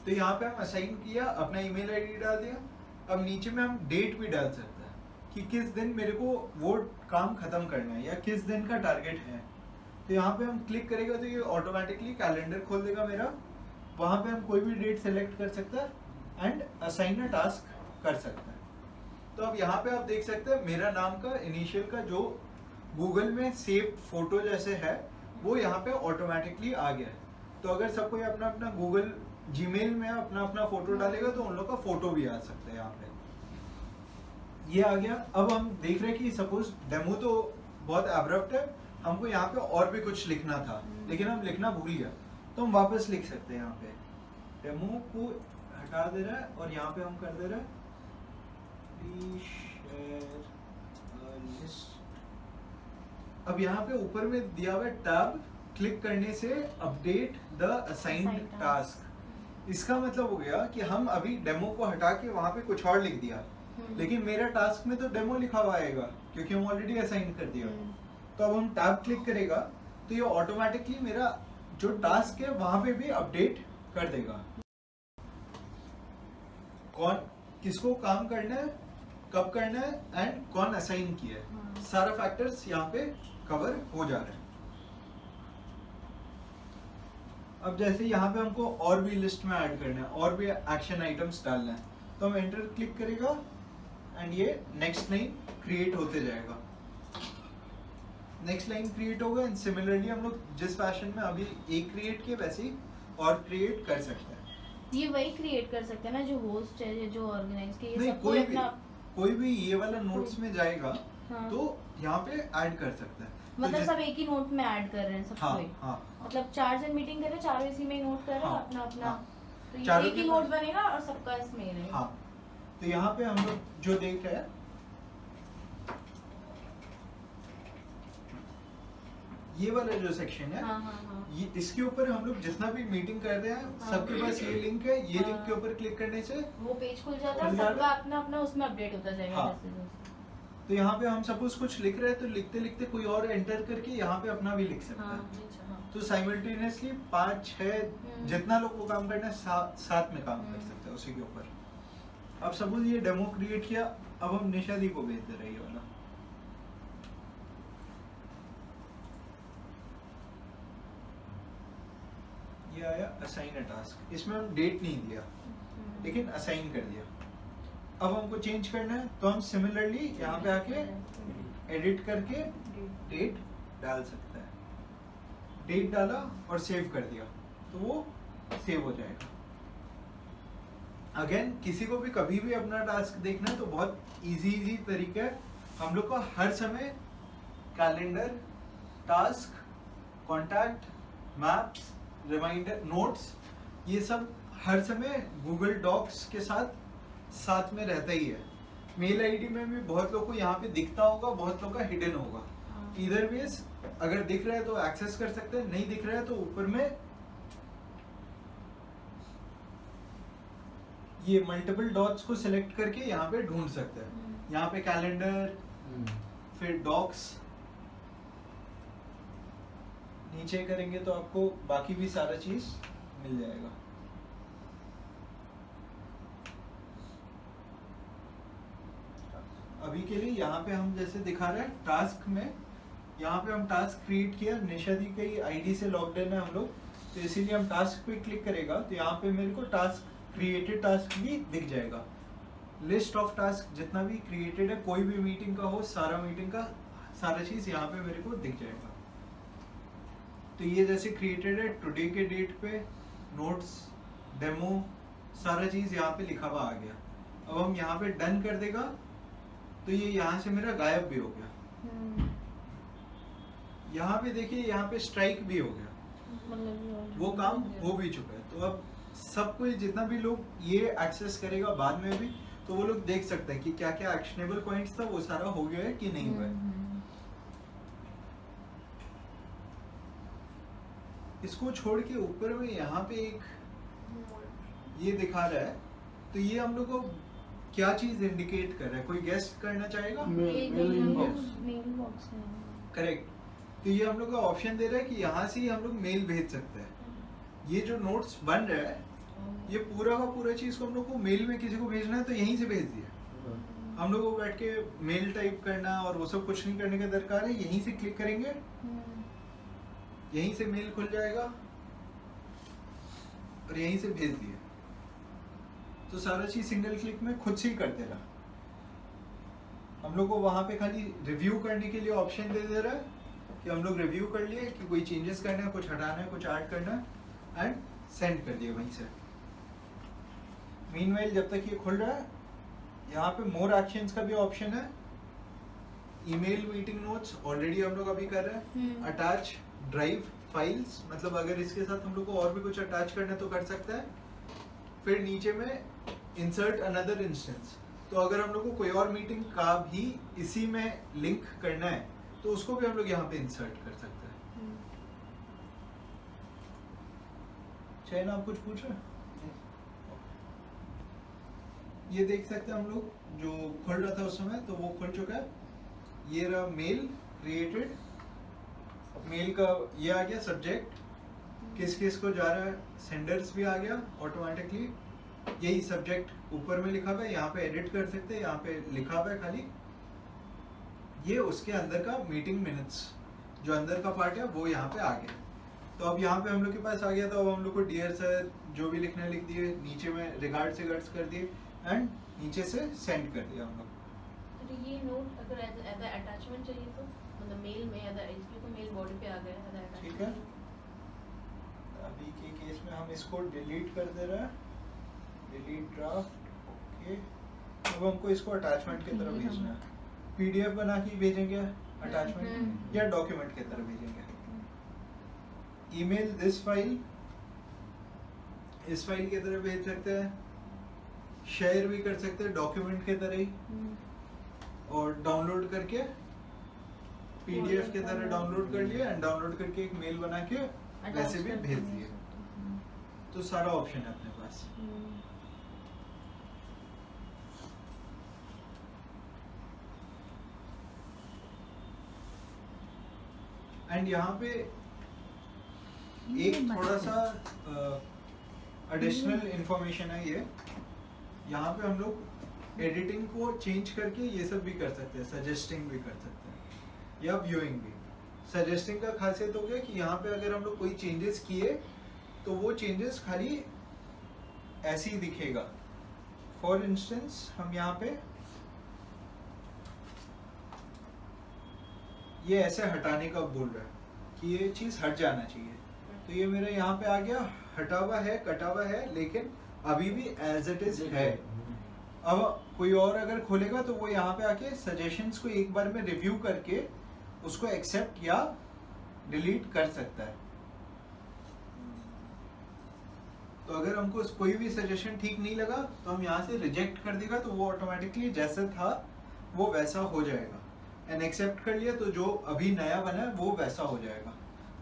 A: तो यहाँ पे हम असाइन किया, अपना ईमेल आईडी डाल दिया। अब नीचे में हम डेट भी डाल सकते हैं कि किस दिन मेरे को वो काम खत्म करना है या किस दिन का टारगेट है। तो यहाँ पे हम क्लिक करेगा तो ये ऑटोमेटिकली कैलेंडर खोल देगा मेरा, वहाँ पे हम कोई भी डेट सेलेक्ट कर सकते हैं एंड असाइन अ टास्क कर सकते हैं। तो अब यहाँ पे आप देख सकते हैं मेरा नाम का इनिशियल का जो गूगल में सेव फोटो जैसे है वो यहाँ पे ऑटोमेटिकली आ गया है। तो अगर सब कोई अपना अपना गूगल जीमेल में अपना अपना फोटो डालेगा तो उन लोग का फोटो भी आ सकता है यहाँ पे। ये आ गया। अब हम देख रहे हैं कि सपोज डेमो तो बहुत एब्रप्ट है, हमको यहाँ पे और भी कुछ लिखना था लेकिन हम लिखना भूल गया, तो हम वापस लिख सकते हैं। यहाँ पे डेमो को हटा दे रहा है और यहाँ पे हम कर दे रहे हैं लिस्ट। अब यहाँ पे ऊपर में दिया हुआ टैब क्लिक करने से अपडेट द असाइन्ड टास्क। इसका मतलब हो गया कि हम अभी डेमो को हटा के वहां पे कुछ और लिख दिया, लेकिन मेरा टास्क में तो डेमो लिखा हुआ आएगा क्योंकि हम ऑलरेडी असाइन कर दिया। तो अब हम टैब क्लिक करेगा तो ये ऑटोमेटिकली मेरा जो टास्क है वहां पे भी अपडेट कर देगा, कौन किसको काम करना है, कब करना है एंड कौन असाइन किया है।
B: हाँ।
A: सारा फैक्टर्स यहाँ पे कवर हो जा रहे हैं। अब जैसे यहाँ पे हमको और भी लिस्ट में ऐड करना है, और भी एक्शन आइटम्स डालना है, तो हम एंटर क्लिक करेगा एंड ये नेक्स्ट लाइन क्रिएट होते जाएगा। नेक्स्ट लाइन क्रिएट होगा एंड सिमिलरली हम लोग जिस फैशन में अभी एक क्रिएट किए वैसे ही और क्रिएट कर सकते हैं।
B: ये वही क्रिएट कर सकते हैं ना जो होस्ट है या जो ऑर्गेनाइज के, ये
A: नहीं,
B: सब
A: कोई भी ये वाला नोट्स में जाएगा
B: हाँ।
A: तो यहाँ पे ऐड कर सकता है।
B: मतलब सब एक ही नोट में ऐड कर रहे हैं सब
A: हाँ,
B: कोई।
A: हाँ,
B: मतलब 4 जन मीटिंग कर रहे हैं, चारों इसी में नोट कर रहे हैं
A: हाँ,
B: अपना अपना।
A: हाँ।
B: तो ये
A: चारों
B: एक ही
A: के
B: नोट
A: पास-
B: बनेगा और सबका इसमें ही रहेगा।
A: हाँ, तो यहाँ पे हम लोग जो देख रहे हैं ये वाला जो सेक्शन है,
B: हाँ हाँ हाँ।
A: ये इसके ऊपर हम लोग जितना भी मीटिंग कर रहे हैं
B: हाँ।
A: सबके पास ये लिंक है। ये
B: हाँ।
A: लिंक के ऊपर क्लिक करने से
B: वो पेज खुल जाता है,
A: खुल जाता है।
B: सबका अपना अपना उसमें अपडेट होता जाएगा
A: हाँ।
B: जैसे जैसे।
A: तो यहाँ पे हम सपोज कुछ लिख रहे हैं तो लिखते लिखते कोई और एंटर करके यहाँ पे अपना भी लिख सकता
B: हाँ,
A: है।
B: हाँ।
A: तो साइमल्टेनियसली 5-6 जितना लोग को काम करना है साथ में काम कर सकते हैं उसी के ऊपर। अब सपोज ये डेमो क्रिएट किया, अब हम निशा दी को भेज दे रहे हैं ये वाला। ये आया असाइन अ टास्क, इसमें हम डेट नहीं दिया लेकिन असाइन कर दिया। अब हमको चेंज करना है तो हम सिमिलरली यहाँ पे आके एडिट करके डेट डाल सकते हैं। डेट डाला और सेव कर दिया तो वो सेव हो जाएगा। अगेन किसी को भी कभी भी अपना टास्क देखना है तो बहुत इजी तरीका है। हम लोग को हर समय calendar, task, contact, maps, reminder, notes, ये सब हर समय गूगल डॉक्स के साथ में रहता ही है। मेल आईडी में भी बहुत लोग को यहाँ पे दिखता होगा, बहुत लोग का हिडन होगा। इधर वेज अगर दिख रहा है तो एक्सेस कर सकते हैं, नहीं दिख रहा है तो ऊपर में ये मल्टीपल डॉट्स को सिलेक्ट करके यहाँ पे ढूंढ सकते हैं। यहाँ पे कैलेंडर, फिर डॉक्स, नीचे करेंगे तो आपको बाकी भी सारा चीज मिल जाएगा। अभी के लिए यहाँ पे हम जैसे दिखा रहे हैं टास्क में, यहाँ पे हम टास्क क्रिएट किया, निशा दी की आईडी से लॉग्ड इन है हम लोग, तो इसीलिए हम टास्क पे क्लिक करेगा तो यहाँ पे मेरे को टास्क क्रिएटेड टास्क भी दिख जाएगा। लिस्ट ऑफ टास्क जितना भी क्रिएटेड है, कोई भी मीटिंग का हो, सारा मीटिंग का सारा चीज यहाँ पे मेरे को दिख जाएगा। तो ये जैसे क्रिएटेड है टुडे के डेट पे, नोट्स, डेमो, सारा चीज यहाँ पे लिखा हुआ आ गया। अब हम यहाँ पे डन कर देगा तो ये यहाँ से मेरा गायब भी हो गया। यहाँ पे देखिए यहाँ पे स्ट्राइक भी हो गया,
B: मतलब
A: वो काम हो भी चुका है। तो अब सब कोई जितना भी लोग ये एक्सेस करेगा बाद में भी, तो वो लोग देख सकते हैं कि क्या क्या एक्शनेबल पॉइंट्स था वो सारा हो गया है कि नहीं हुआ है। इसको छोड़ के ऊपर में यहाँ पे एक ये दिखा रहा है, तो ये हम लोग को क्या चीज इंडिकेट कर रहा है? कोई गेस्ट करना चाहेगा?
C: Mail inbox.
B: मेल बॉक्स है।
A: करेक्ट। तो ये हम लोग का ऑप्शन दे रहा है कि यहाँ से ही हम लोग मेल भेज सकते हैं। ये जो नोट्स बन रहा है, ये पूरा का पूरा चीज को हम लोग को मेल में किसी को भेजना है तो यहीं से भेज दिया। हम लोग को बैठ के मेल टाइप करना और वो सब कुछ नहीं करने का दरकार है। यहीं से क्लिक करेंगे, यहीं से मेल खुल जाएगा और यहीं से भेज दिया। तो सारा चीज सिंगल क्लिक में खुद से ही कर दे रहा। हम लोग को वहां पे खाली रिव्यू करने के लिए ऑप्शन दे रहा है कि हम लोग रिव्यू कर लिए कि कोई चेंजेस करना है, कुछ हटाना है, कुछ ऐड करना है, एंड सेंड कर दिया वहीं से। मीनवाइल जब तक ये खुल रहा है, यहाँ पे मोर एक्शंस का भी ऑप्शन है। ईमेल मीटिंग नोट्स ऑलरेडी हम लोग अभी कर रहे हैं। अटैच ड्राइव फाइल्स, मतलब अगर इसके साथ हम लोग को और भी कुछ अटैच करना है तो कर सकते हैं। फिर नीचे में इंसर्ट अनदर इंस्टेंस, तो अगर हम लोग को कोई और मीटिंग का भी इसी में लिंक करना है तो उसको भी हम लोग यहाँ पे इंसर्ट कर सकते हैं। चैन आप कुछ पूछ रहे हैं? ये देख सकते हैं हम लोग, जो खुल रहा था उस समय तो वो खुल चुका है। ये रहा मेल क्रिएटेड। मेल का ये आ गया सब्जेक्ट, किस किस को जा रहा है, सेंडर्स भी आ गया ऑटोमेटिकली। यही सब्जेक्ट ऊपर में लिखा हुआ है, यहाँ पे एडिट कर सकते हैं, यहाँ पे लिखा हुआ है खाली। ये उसके अंदर का मीटिंग मिनट्स, जो अंदर का पार्ट है वो यहाँ पे आ गया। तो अब यहाँ पे हम लोग के पास आ गया, तो अब हम लोग को डियर सर जो भी लिखने लिख दिए, नीचे में रिगार्ड से गर्ड्स कर दिए एंड नीचे से सेंड कर दिया हम लोग।
D: तो ये नोट अगर एज अटैचमेंट चाहिए तो मतलब मेल में एचपी को मेल बॉडी पे आ गया है एज
A: ठीक है, अभी के केस में हम इसको डिलीट कर दे रहे हैं, डिलीट ड्राफ्ट। ओके, अब हमको इसको अटैचमेंट की तरफ भेजना है। पीडीएफ बना के भेजेंगे अटैचमेंट, या डॉक्यूमेंट की तरफ भेजेंगे। ईमेल दिस फाइल, इस फाइल की तरह भेज सकते हैं, शेयर भी कर सकते हैं डॉक्यूमेंट के तरह ही, और डाउनलोड करके पीडीएफ के तरह डाउनलोड कर लिया एंड डाउनलोड करके एक मेल बना के वैसे भी भेज दिए। तो सारा ऑप्शन है अपने पास। एंड यहाँ पे एक थोड़ा सा एडिशनल इंफॉर्मेशन है ये, यहाँ पे हम लोग एडिटिंग को चेंज करके ये सब भी कर सकते हैं, सजेस्टिंग भी कर सकते हैं या व्यूइंग भी। सजेस्टिंग का खासियत हो गया कि यहाँ पे अगर हम लोग कोई चेंजेस किए तो वो चेंजेस खाली ऐसे ही दिखेगा। फॉर इंस्टेंस हम यहाँ पे ये ऐसे हटाने का बोल रहा है कि ये चीज हट जाना चाहिए, तो ये मेरा यहाँ पे आ गया, हटा हुआ है, कटा हुआ है, लेकिन अभी भी एज इट इज है। अब कोई और अगर खोलेगा तो वो यहाँ पे आके सजेशंस को एक बार में रिव्यू करके उसको एक्सेप्ट या डिलीट कर सकता है। तो अगर हमको कोई भी सजेशन ठीक नहीं लगा तो हम यहाँ से रिजेक्ट कर देगा, तो वो ऑटोमेटिकली जैसा था वो वैसा हो जाएगा। एंड एक्सेप्ट कर लिया तो जो अभी नया बना है वो वैसा हो जाएगा।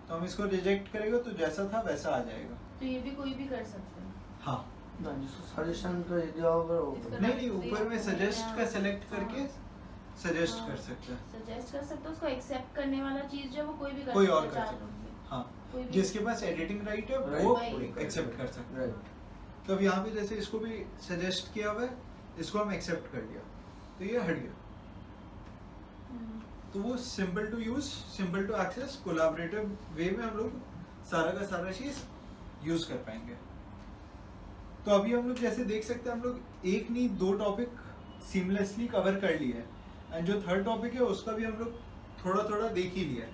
A: तो हम इसको रिजेक्ट करेगा तो जैसा था वैसा आ जाएगा।
B: तो ये भी कोई भी कर सकता है।
A: हाँ,
E: सजेशन तो दिया होगा
A: नहीं ऊपर में सजेस्ट का सिलेक्ट करके सजेस्ट कर सकते हैं।
B: सजेस्ट कर सकते हो, उसको एक्सेप्ट करने वाला चीज जो है वो कोई भी कर
A: कोई
B: सकता
A: और
B: है,
A: कर
B: चार
A: सकता
B: लोग भी।
A: हाँ,
B: कोई भी।
A: जिसके पास एडिटिंग राइट है
E: Right,
A: वो
B: right.
A: एक्सेप्ट कर सकता है।
E: राइट।
A: तो अब यहाँ पे जैसे इसको भी सजेस्ट किया हुआ है, इसको हम एक्सेप्ट कर लिया तो ये हट गया। तो वो simple to use, simple to access, collaborative way में हम लोग सारा का सारा चीज यूज कर पाएंगे। तो अभी हम लोग जैसे देख सकते हैं, हम लोग एक नहीं दो टॉपिक सीमलेसली कवर कर लिए हैं, एंड जो थर्ड टॉपिक है उसका भी हम लोग थोड़ा थोड़ा देख ही लिया है।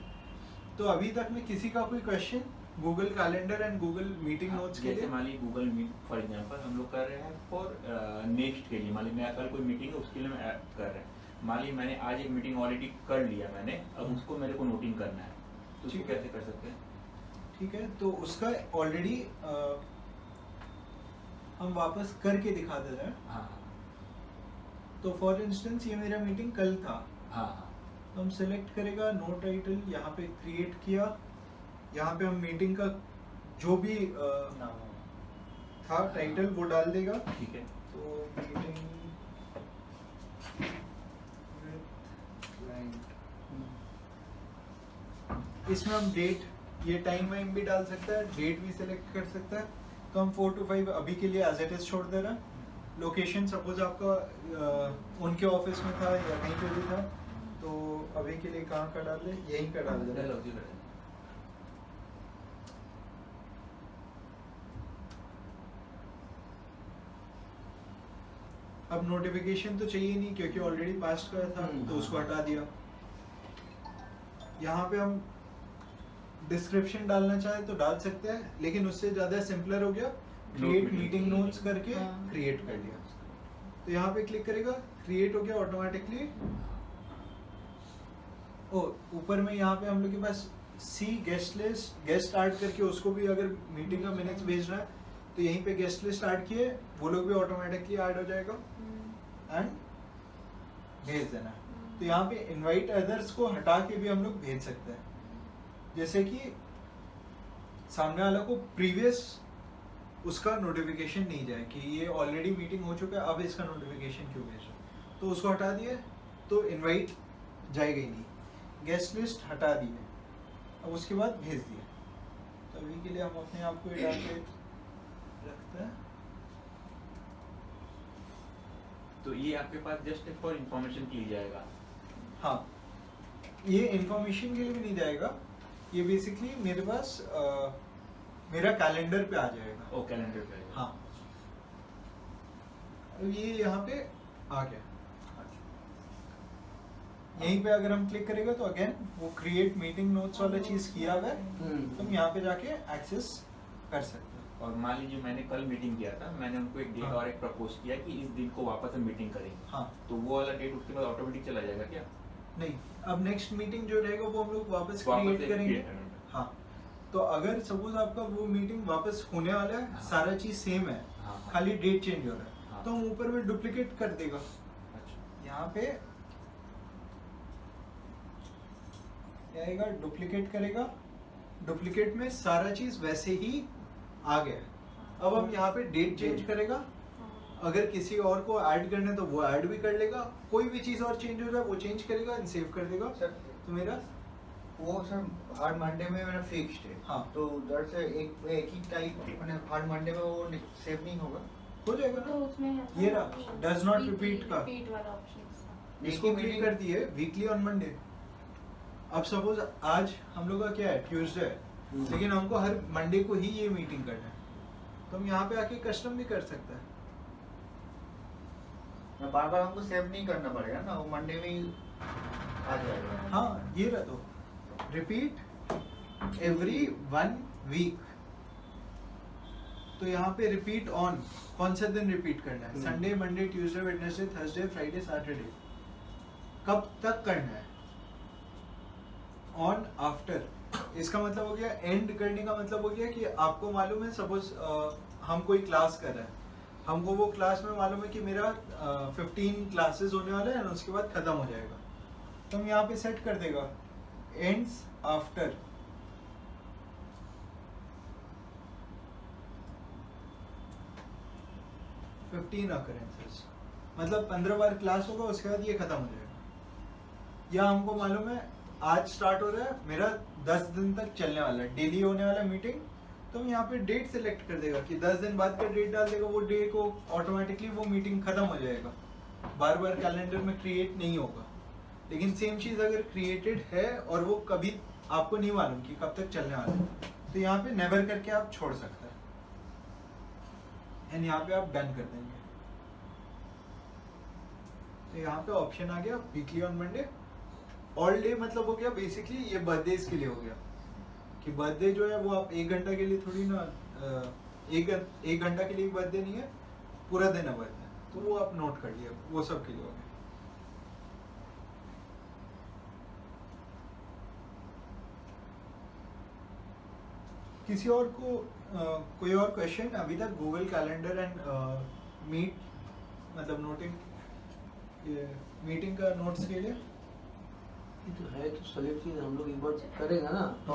A: तो अभी तक में किसी का कोई question Google calendar and Google meeting notes के
F: जैसे
E: हाँ,
A: लिए?
F: मान ली गूगल मीट फॉर एग्जांपल हम लोग कर रहे हैं फॉर नेक्स्ट के लिए, मान ली मैं कल कोई मीटिंग है उसके लिए मैं कर रहे हैं, मान ली मैंने आज एक मीटिंग ऑलरेडी कर लिया मैंने, अब उसको मेरे को नोटिंग करना है, तो उसको
A: ठीक है।
F: कैसे कर सकते हैं?
A: ठीक है, तो उसका ऑलरेडी हम वापस करके दिखा दे रहे हैं।
F: हाँ
A: तो फॉर इंस्टेंस ये मेरा मीटिंग कल था,
F: हाँ हाँ
A: तो हम सेलेक्ट करेगा नो टाइटल, यहाँ पे क्रिएट किया, यहाँ पे हम मीटिंग का जो भी था टाइटल वो डाल देगा।
F: ठीक है।
A: तो मीटिंग विद क्लाइंट, इसमें हम डेट, ये टाइम वाइम भी डाल सकता है, डेट भी सिलेक्ट कर सकता है। तो हम 4 to 5 अभी के लिए एज इट इज छोड़ दे रहा है। लोकेशन सपोज आपका उनके ऑफिस में था या कहीं पे भी था, तो अभी के लिए कहाँ का डाल दे, यहीं का डाल दे रहा है।
F: उसी का डाल।
A: अब नोटिफिकेशन तो चाहिए नहीं क्योंकि ऑलरेडी पास्ट का था, तो उसको हटा दिया। यहाँ पे हम डिस्क्रिप्शन डालना चाहे तो डाल सकते हैं, लेकिन उससे ज्यादा सिंपलर हो गया, क्रिएट मीटिंग नोट्स करके क्रिएट कर लिया। तो यहाँ पे क्लिक करेगा, क्रिएट हो गया ऑटोमेटिकली। ओ ऊपर में यहाँ पे हम लोग के पास सी गेस्ट लिस्ट, गेस्ट ऐड करके उसको भी अगर मीटिंग का मिनट्स भेजना है तो यहीं पे गेस्ट लिस्ट ऐड किए, वो लोग भी ऑटोमेटिकली ऐड हो जाएगा एंड भेज देना। तो यहाँ पे इनवाइट अदर्स को हटा के भी हम लोग भेज सकते हैं, जैसे कि सामने वाला को प्रीवियस उसका नोटिफिकेशन नहीं जाए कि ये ऑलरेडी मीटिंग हो चुका है, अब इसका नोटिफिकेशन क्यों भेज रहा है। तो उसको हटा दिए तो इनवाइट जाएगा ही नहीं। गेस्ट लिस्ट हटा दिए, अब उसके बाद भेज दिया। तो अभी के लिए हम अपने आप को ये डाल के रखते हैं।
F: तो ये आपके पास जस्ट फॉर इंफॉर्मेशन के लिए जाएगा।
A: हाँ, ये इंफॉर्मेशन के लिए भी नहीं जाएगा, ये बेसिकली मेरे पास मेरा कैलेंडर पे आ जाएगा।
F: ओ कैलेंडर पे आएगा।
A: हाँ, अब ये यहाँ पे आ गया। यहीं पे अगर हम क्लिक करेंगे तो अगेन वो क्रिएट मीटिंग नोट्स वाला चीज किया हुआ है, तुम यहाँ पे जाके एक्सेस कर सकते हो।
F: और मान लीजिए मैंने कल मीटिंग किया था, मैंने उनको एक डेट
A: हाँ।
F: और एक प्रपोज किया कि इस दिन को वापस हम मीटिंग करेंगे।
A: हाँ,
F: तो वो वाला डेट उसके बाद ऑटोमेटिक चला जाएगा क्या?
A: नहीं, अब नेक्स्ट मीटिंग जो रहेगा वो हम लोग वापस
F: वापस
A: क्रिएट
F: एक
A: करेंगे।
F: create करेंगे।
A: हाँ, तो अगर सपोज आपका वो मीटिंग वापस होने वाला है,
F: हाँ।
A: सारा चीज सेम है,
F: हाँ, हाँ।
A: खाली डेट चेंज हो रहा है,
F: हाँ।
A: तो हम ऊपर में डुप्लीकेट कर देगा।
F: अच्छा।
A: यहाँ पे क्या आएगा, डुप्लीकेट करेगा, डुप्लीकेट में सारा चीज वैसे ही आ गया। अब हम यहाँ पे डेट चेंज करेगा, अगर किसी और को ऐड करना है तो वो ऐड भी कर लेगा, कोई भी चीज और चेंज हो जाए वो चेंज करेगा एंड सेव कर देगा।
E: सर
A: तो मेरा
E: वो सर हर मंडे में मेरा फिक्स्ड है।
A: हाँ।
E: तो उधर से एक ही टाइप मैंने हर मंडे में वो सेव नहीं होगा।
A: हो जाएगा
B: तो
A: ना,
B: उसमें है
A: ये रहा, does not repeat का।
B: रिपीट वाला ऑप्शन।
A: इसको क्लिक कर दिए वीकली ऑन मंडे। अब सपोज आज हम लोग का क्या है, ट्यूसडे है, लेकिन हमको हर मंडे को ही ये मीटिंग करना है, तो हम यहाँ पे आके कस्टम भी कर सकते हैं।
E: बार बार हमको सेव नहीं करना पड़ेगा ना, वो मंडे में ही आ जाएगा।
A: हाँ, ये रहा, तो रिपीट एवरी 1 वीक। तो यहाँ पे रिपीट ऑन, कौन सा दिन रिपीट करना है, Sunday, Monday, Tuesday, Wednesday, Thursday, Friday, Saturday, कब तक करना है। ऑन आफ्टर, इसका मतलब हो गया, एंड करने का मतलब हो गया कि आपको मालूम है सपोज हम कोई क्लास कर रहे हैं, हमको वो क्लास में मालूम है कि मेरा 15 क्लासेस होने वाला है और उसके बाद खत्म हो जाएगा, तो हम यहाँ पे सेट कर देगा एंड्स आफ्टर। occurrences, मतलब 15 बार क्लास होगा, उसके बाद ये खत्म हो जाएगा। या हमको मालूम है आज स्टार्ट हो रहा है, मेरा 10 दिन तक चलने वाला है, डेली होने वाला मीटिंग, तो हम यहाँ पे डेट सिलेक्ट कर देगा कि 10 दिन बाद का डेट डाल देगा, वो डे को ऑटोमेटिकली वो मीटिंग खत्म हो जाएगा, बार बार कैलेंडर में क्रिएट नहीं होगा। लेकिन सेम चीज अगर क्रिएटेड है और वो कभी आपको नहीं मालूम कि कब तक चलने वाला है, तो यहाँ पे नेवर करके आप छोड़ सकते हैं एंड यहाँ पे आप डन कर देंगे। तो यहाँ पे ऑप्शन आ गया weekly on Monday. All day मतलब हो गया बेसिकली ये बर्थडेज के लिए हो गया कि बर्थडे जो है वो आप 1 घंटा के लिए थोड़ी ना, एक घंटा के लिए बर्थडे नहीं है, पूरा दिन है बर्थडे, तो वो आप नोट कर लिया, वो सब के लिए हो गया। किसी और को कोई और क्वेश्चन अभी तक गूगल कैलेंडर एंड मीट मतलब मीटिंग का नोट्स के लिए?
E: ये तो है, तो सेलेक्ट चीज हम लोग एक बार करेगा ना, तो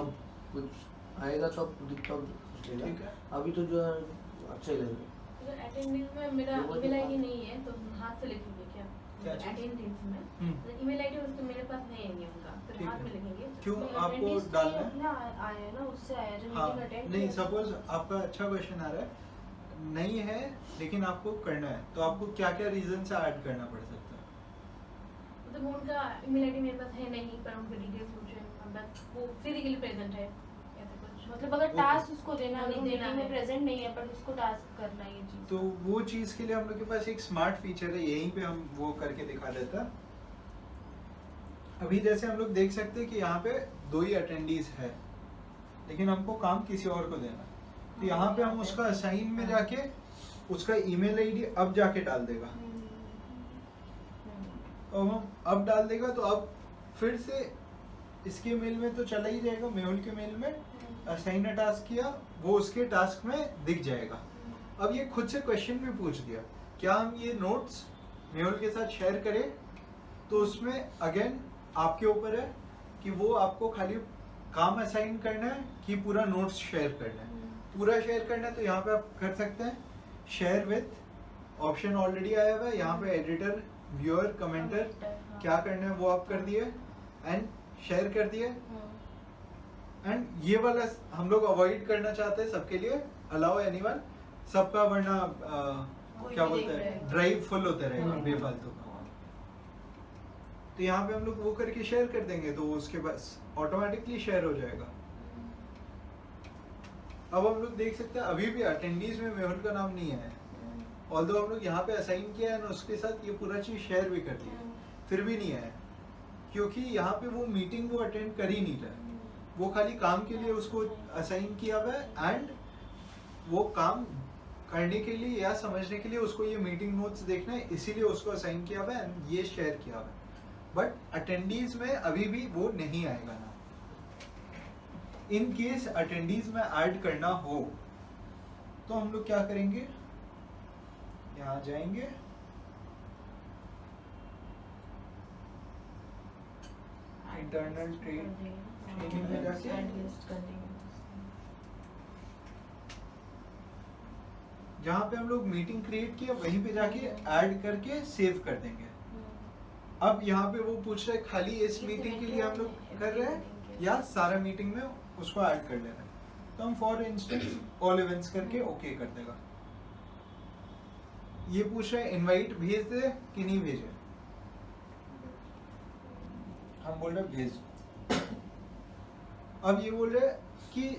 E: कुछ आएगा तो दिखता
A: ठीक है।
E: अभी तो जो है अच्छा ही लगेगा।
D: अगर अटेंडेंस में मेरा
E: वो तो
D: ईमेल
E: बात-
D: आईडी नहीं है तो हाथ से लिखेंगे क्या?
A: क्या चीज़?
D: अटेंडेंस में
A: हम्म।
D: ईमेल आईडी उसके मेरे पास है नहीं उनका, फिर
A: ठीक
D: हाथ
A: है।
D: में लिखेंगे।
A: क्यों
B: तो
A: आपको
B: attendance
A: डालना
B: तो
A: है?
B: अपना आया है ना, उससे आया जो
A: हाँ,
B: मीटिंग अटेंड
A: नहीं सपोज आपका अच्छा क्वेश्चन आ रहा है, नहीं है लेकिन आपको करना है, तो आपको क्या क्या रीजन से ऐड करना पड़ सकता है?
D: मतलब उनका ईमेल आईडी मेरे पास है नहीं, पर उनके डिटेल्स मुझे बस वो फिजिकली प्रेजेंट है ऐसा कुछ।
B: मतलब अगर
A: Okay.
B: टास्क उसको देना है,
D: नहीं
B: तो
D: देना
B: मीटिंग में
D: है।
B: प्रेजेंट नहीं है पर उसको टास्क करना है ये चीज।
A: तो वो चीज के लिए हम लोग के पास एक स्मार्ट फीचर है, यहीं पे हम वो करके दिखा देता है। अभी जैसे हम लोग देख सकते हैं कि यहाँ पे 2 ही अटेंडीज है, लेकिन हमको काम किसी और को देना है, तो यहाँ पे हम उसका असाइन में जाके उसका ईमेल आईडी अब जाके डाल देगा, तो हम अब डाल देगा, तो अब फिर से इसके मेल में तो चला ही जाएगा, मेहुल के मेल में असाइन टास्क किया, वो उसके टास्क में दिख जाएगा। अब ये खुद से क्वेश्चन भी पूछ दिया, क्या हम ये नोट्स मेहुल के साथ शेयर करें? तो उसमें अगेन आपके ऊपर है कि वो आपको खाली काम असाइन करना है कि पूरा नोट्स शेयर करना है। पूरा शेयर करना है तो यहाँ पे आप कर सकते हैं शेयर विथ ऑप्शन ऑलरेडी आया हुआ है, यहाँ पे एडिटर, व्यूअर, कमेंटर क्या करना है वो आप कर दिए एंड शेयर कर दिए। एंड ये वाला हम लोग अवॉइड करना चाहते हैं सबके लिए, अलाउ एनीवन, सबका वरना
D: कोई
A: क्या
D: भी
A: बोलते
D: देख
A: हैं,
D: रहा है।
A: ड्राइव फुल होते रहेगा बेफालतू का। तो यहाँ पे हम लोग वो करके शेयर कर देंगे तो उसके बस ऑटोमेटिकली शेयर हो जाएगा। अब हम लोग देख सकते हैं अभी भी अटेंडीज में मेहुल का नाम नहीं है, ऑल्दो हम लोग यहाँ पे असाइन किया है ना, उसके साथ ये पूरा चीज शेयर भी कर दिया, फिर भी नहीं आया क्योंकि यहाँ पे वो मीटिंग वो अटेंड कर ही नहीं रहा है। वो खाली काम के लिए उसको असाइन किया हुआ है एंड वो काम करने के लिए या समझने के लिए उसको ये मीटिंग नोट्स देखना है, इसीलिए उसको असाइन किया हुआ है एंड ये शेयर किया हुआ है। बट अटेंडीज में अभी भी वो नहीं आएगा ना। इन केस अटेंडीज में ऐड करना हो तो हम लोग क्या करेंगे, यहाँ जाएंगे, इंटरनल ट्रेनिंग में जाके जहाँ पे हम लोग मीटिंग क्रिएट किया वहीं पे जाके ऐड करके सेव कर देंगे। अब यहाँ पे वो पूछ रहे खाली इस मीटिंग के लिए हम लोग कर रहे हैं या सारा मीटिंग में उसको ऐड कर लेना है, तो हम फॉर इंस्टेंस ऑल इवेंट्स करके ओके कर देगा। ये पूछ रहे इनवाइट भेज दे कि नहीं भेजे, हम बोल रहे भेज। अब ये बोल रहे कि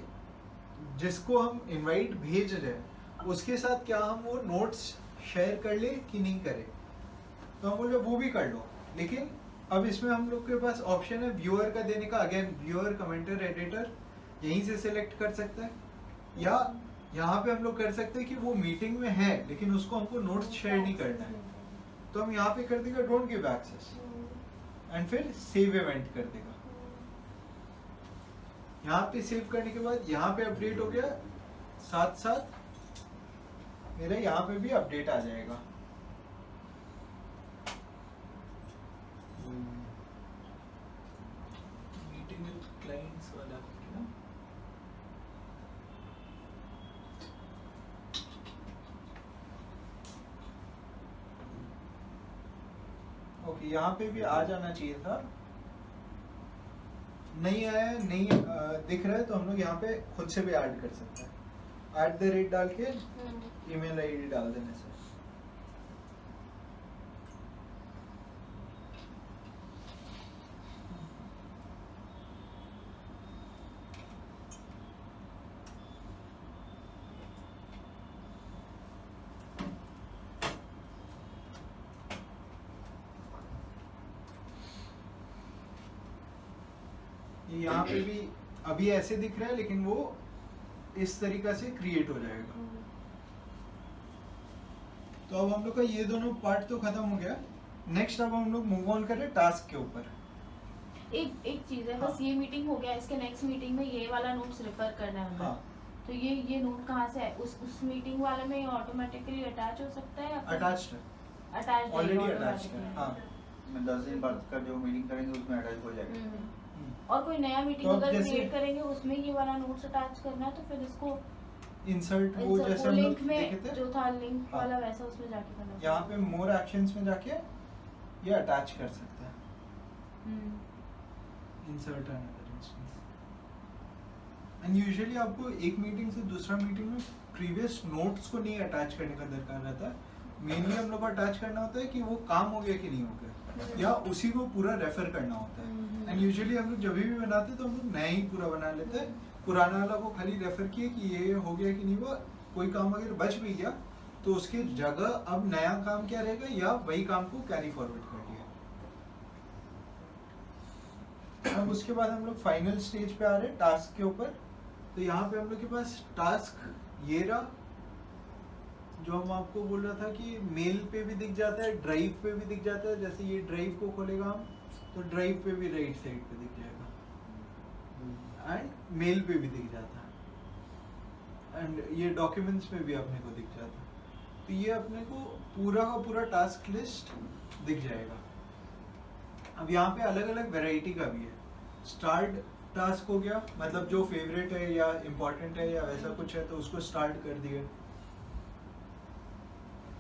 A: जिसको हम इनवाइट भेज रहे हैं उसके साथ क्या हम वो नोट्स शेयर कर ले कि नहीं करें, तो हम बोल रहे वो भी कर लो, लेकिन अब इसमें हम लोग के पास ऑप्शन है व्यूअर का देने का। अगेन व्यूअर, कमेंटर, एडिटर यहीं से सिलेक्ट कर सकता है, या यहाँ पे हम लोग कर सकते हैं कि वो मीटिंग में है लेकिन उसको हमको नोट्स शेयर नहीं करना है, तो हम यहाँ पे कर देगा डोंट गिव एक्सेस एंड फिर सेव इवेंट कर देगा। यहाँ पे सेव करने के बाद यहाँ पे अपडेट हो गया, साथ साथ मेरे यहाँ पे भी अपडेट आ जाएगा। मीटिंग विद क्लाइंट्स वाला ना, ओके यहाँ पे भी आ जाना चाहिए था, नहीं आया, नहीं दिख रहा है, तो हम लोग यहाँ पे खुद से भी ऐड कर सकते हैं। @ डाल के ईमेल आईडी डाल देने से। ये यहाँ पे भी अभी ऐसे दिख रहा है लेकिन वो इस तरीका से क्रिएट हो जाएगा। तो अब हम लोग का ये दोनों पार्ट तो खत्म हो गया। नेक्स्ट अब हम लोग मूव ऑन करें टास्क के ऊपर।
B: एक चीज है, बस
A: हाँ।
B: ये मीटिंग हो गया, इसके नेक्स्ट मीटिंग में ये वाला नोट्स रेफर करना है हमें।
A: हाँ,
B: तो ये नोट कहाँ से है? उस मीटिंग वाले में ऑटोमेटिकली अटैच हो सकता है या
A: अटैच्ड है,
B: अटैच
A: ऑलरेडी अटैच्ड है। हाँ,
G: मैं 10 दिन बाद का जो मीटिंग करेंगे उसमें अटैच हो जाएगा।
B: और कोई नया मीटिंग
A: तो अब
B: अगर
A: जैसे-
B: क्रिएट करेंगे उसमें ये वाला नोट्स अटैच करना है, तो फिर इसको
A: इंसर्ट वो जैसे हम
B: लिंक
A: लोग
B: में
A: देखे थे,
B: जो था लिंक
A: हाँ।
B: वाला वैसा उसमें जाके करना
A: यहाँ पे मोर एक्शंस में जाके ये अटैच कर सकते हैं। Insert another instance. And usually आपको एक मीटिंग से दूसरा मीटिंग में प्रीवियस नोट्स को नहीं अटैच करने का दरकार रहता है। मेनली हम लोग को अटैच करना होता है कि वो काम हो गया कि नहीं हो गया, या उसी को पूरा रेफर करना होता है। एंड यूजुअली हम लोग जब भी बनाते हैं तो हम लोग नया ही पूरा बना लेते हैं, पुराना वाला को खाली रेफर किए कि ये हो गया कि नहीं हुआ। कोई काम अगर बच भी गया तो उसके जगह अब नया काम क्या रहेगा, या वही काम को कैरी फॉरवर्ड कर दिया। अब उसके बाद हम लोग फाइनल स्टेज पे आ रहे हैं टास्क के ऊपर। तो यहाँ पे हम लोग के पास टास्क ये रहा, जो हम आपको बोल रहा था कि मेल पे भी दिख जाता है, ड्राइव पे भी दिख जाता है। जैसे ये ड्राइव को खोलेगा हम तो ड्राइव पे भी राइट साइड पे दिख जाएगा, एंड मेल पे भी दिख जाता है, एंड ये डॉक्यूमेंट्स में भी अपने को दिख जाता है। तो ये अपने को पूरा का पूरा टास्क लिस्ट दिख जाएगा। अब यहाँ पे अलग अलग वैरायटी का भी है। स्टार्ट टास्क हो गया, मतलब जो फेवरेट है या इम्पोर्टेंट है या वैसा कुछ है तो उसको स्टार्ट कर दिया।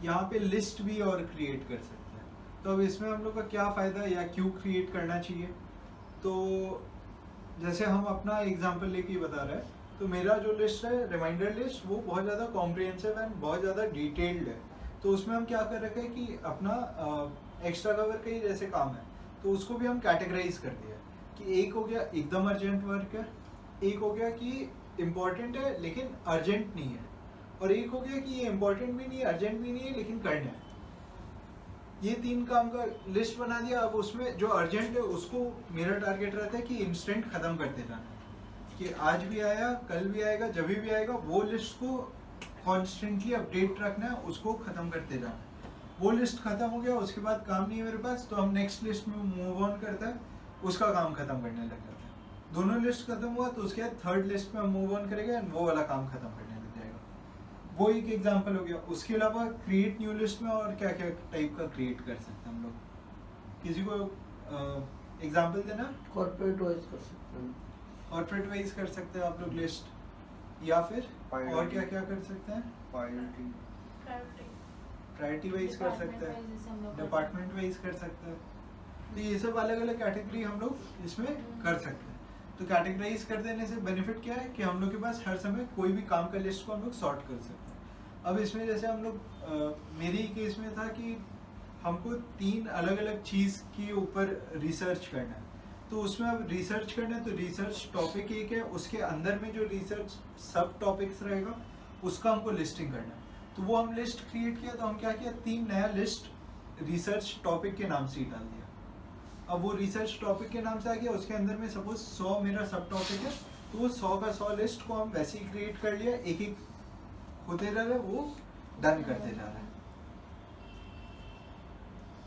A: यहाँ पे लिस्ट भी और क्रिएट कर सकते हैं। तो अब इसमें हम लोग का क्या फायदा है या क्यों क्रिएट करना चाहिए, तो जैसे हम अपना एग्जांपल लेके ही बता रहे हैं, तो मेरा जो लिस्ट है रिमाइंडर लिस्ट वो बहुत ज़्यादा कॉम्प्रिहेंसिव एंड बहुत ज़्यादा डिटेल्ड है। तो उसमें हम क्या कर रखे हैं कि अपना एक्स्ट्रा कवर का ही जैसे काम है तो उसको भी हम कैटेगराइज कर दिया कि एक हो गया एकदम अर्जेंट वर्क है, एक हो गया कि इम्पोर्टेंट है लेकिन अर्जेंट नहीं है, और एक हो गया कि ये इम्पोर्टेंट भी नहीं है अर्जेंट भी नहीं है लेकिन करना है। ये 3 काम का लिस्ट बना दिया। अब उसमें जो अर्जेंट है उसको मेरा टारगेट रहता है कि इंस्टेंट ख़त्म करते जाना है, कि आज भी आया कल भी आएगा जब भी आएगा वो लिस्ट को कॉन्स्टेंटली अपडेट रखना है, उसको ख़त्म करते जाना है। वो लिस्ट ख़त्म हो गया उसके बाद काम नहीं है मेरे पास तो हम नेक्स्ट लिस्ट में मूव ऑन करता है, उसका काम ख़त्म करने लग जाता है। दोनों लिस्ट ख़त्म हुआ तो उसके बाद थर्ड लिस्ट में हम मूव ऑन करेंगे एंड वो वाला काम ख़त्म करने लग जाएगा। वो एक एग्जांपल हो गया। उसके अलावा क्रिएट न्यू लिस्ट में और क्या क्या टाइप का क्रिएट कर सकते हैं हम लोग, किसी को एग्जांपल देना?
E: कॉर्पोरेट वाइज कर सकते हैं,
A: कॉर्पोरेट वाइज कर सकते हैं आप लोग लिस्ट, या फिर और क्या क्या कर सकते हैं?
G: प्रायोरिटी
A: प्रायोरिटी वाइज कर सकते हैं, डिपार्टमेंट वाइज कर सकते हैं। तो ये सब अलग अलग कैटेगरी हम लोग इसमें कर सकते हैं। तो कैटेगराइज कर देने से बेनिफिट क्या है कि हम लोग के पास हर समय कोई भी काम का लिस्ट को हम लोग सॉर्ट कर सकते हैं। अब इसमें जैसे हम लोग मेरे ही केस में था कि हमको 3 अलग अलग चीज़ के ऊपर रिसर्च करना है, तो उसमें अब रिसर्च करना है तो रिसर्च टॉपिक एक है, उसके अंदर में जो रिसर्च सब टॉपिक्स रहेगा उसका हमको लिस्टिंग करना है। तो वो हम लिस्ट क्रिएट किया तो हम क्या किया 3 नया लिस्ट रिसर्च टॉपिक के नाम से ही डाल दिया। अब वो रिसर्च टॉपिक के नाम से आ गया, उसके अंदर में सपोज 100 मेरा सब टॉपिक है तो वो 100 का 100 लिस्ट को हम वैसे ही क्रिएट कर लिया, एक एक होते जा रहा है वो डन करते जा रहा है।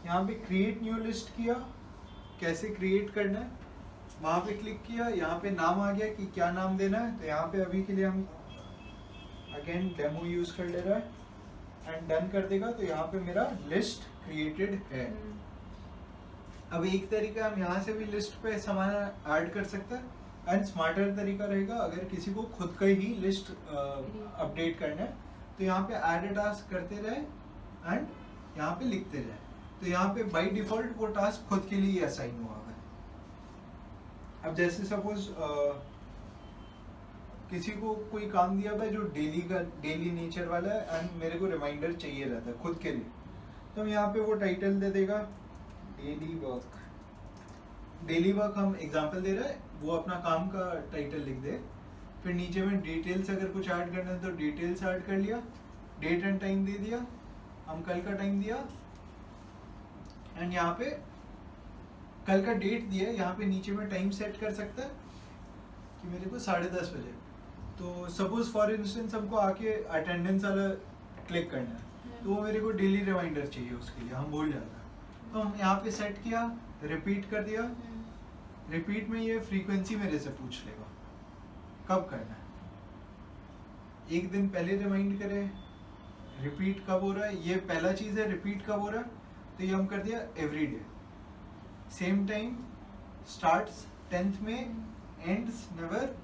A: यहाँ पे क्रिएट न्यू लिस्ट किया, कैसे क्रिएट करना है वहाँ पे क्लिक किया, यहाँ पे नाम आ गया कि क्या नाम देना है। तो यहाँ पे अभी के लिए हम अगेन डेमो यूज कर ले रहा है एंड डन कर देगा तो यहाँ पे मेरा लिस्ट क्रिएटेड है। अब एक तरीका हम यहाँ से भी लिस्ट पे सामान ऐड कर सकते हैं एंड स्मार्टर तरीका रहेगा अगर किसी को खुद का ही लिस्ट अपडेट करना है तो यहाँ पे ऐड टास्क करते रहे एंड यहाँ पे लिखते रहे। तो यहाँ पे बाय डिफॉल्ट वो टास्क खुद के लिए असाइन हुआ है। अब जैसे सपोज किसी को कोई काम दिया हुआ है जो डेली नेचर वाला है एंड मेरे को रिमाइंडर चाहिए रहता है खुद के लिए, तो हम यहाँ पे वो टाइटल दे देगा डेली वर्क। डेली वर्क हम एग्जांपल दे रहे हैं, वो अपना काम का टाइटल लिख दे, फिर नीचे में डिटेल्स अगर कुछ ऐड करना है तो डिटेल्स ऐड कर लिया, डेट एंड टाइम दे दिया, हम कल का टाइम दिया एंड यहाँ पे कल का डेट दिया, यहाँ पे नीचे में टाइम सेट कर सकता है कि मेरे को 10:30 बजे। तो सपोज फॉर इंस्टेंस हमको आके अटेंडेंस वाला क्लिक करना है तो वो मेरे को डेली रिमाइंडर चाहिए, उसके लिए हम भूल जाता है तो हम यहाँ पे सेट किया, रिपीट कर दिया। रिपीट में ये फ्रीक्वेंसी मेरे से पूछ लेगा कब करना है, एक दिन पहले रिमाइंड करे, रिपीट कब हो रहा है, ये पहला चीज़ है रिपीट कब हो रहा है तो ये हम कर दिया every day, same time, starts 10th में, एंड्स नेवर,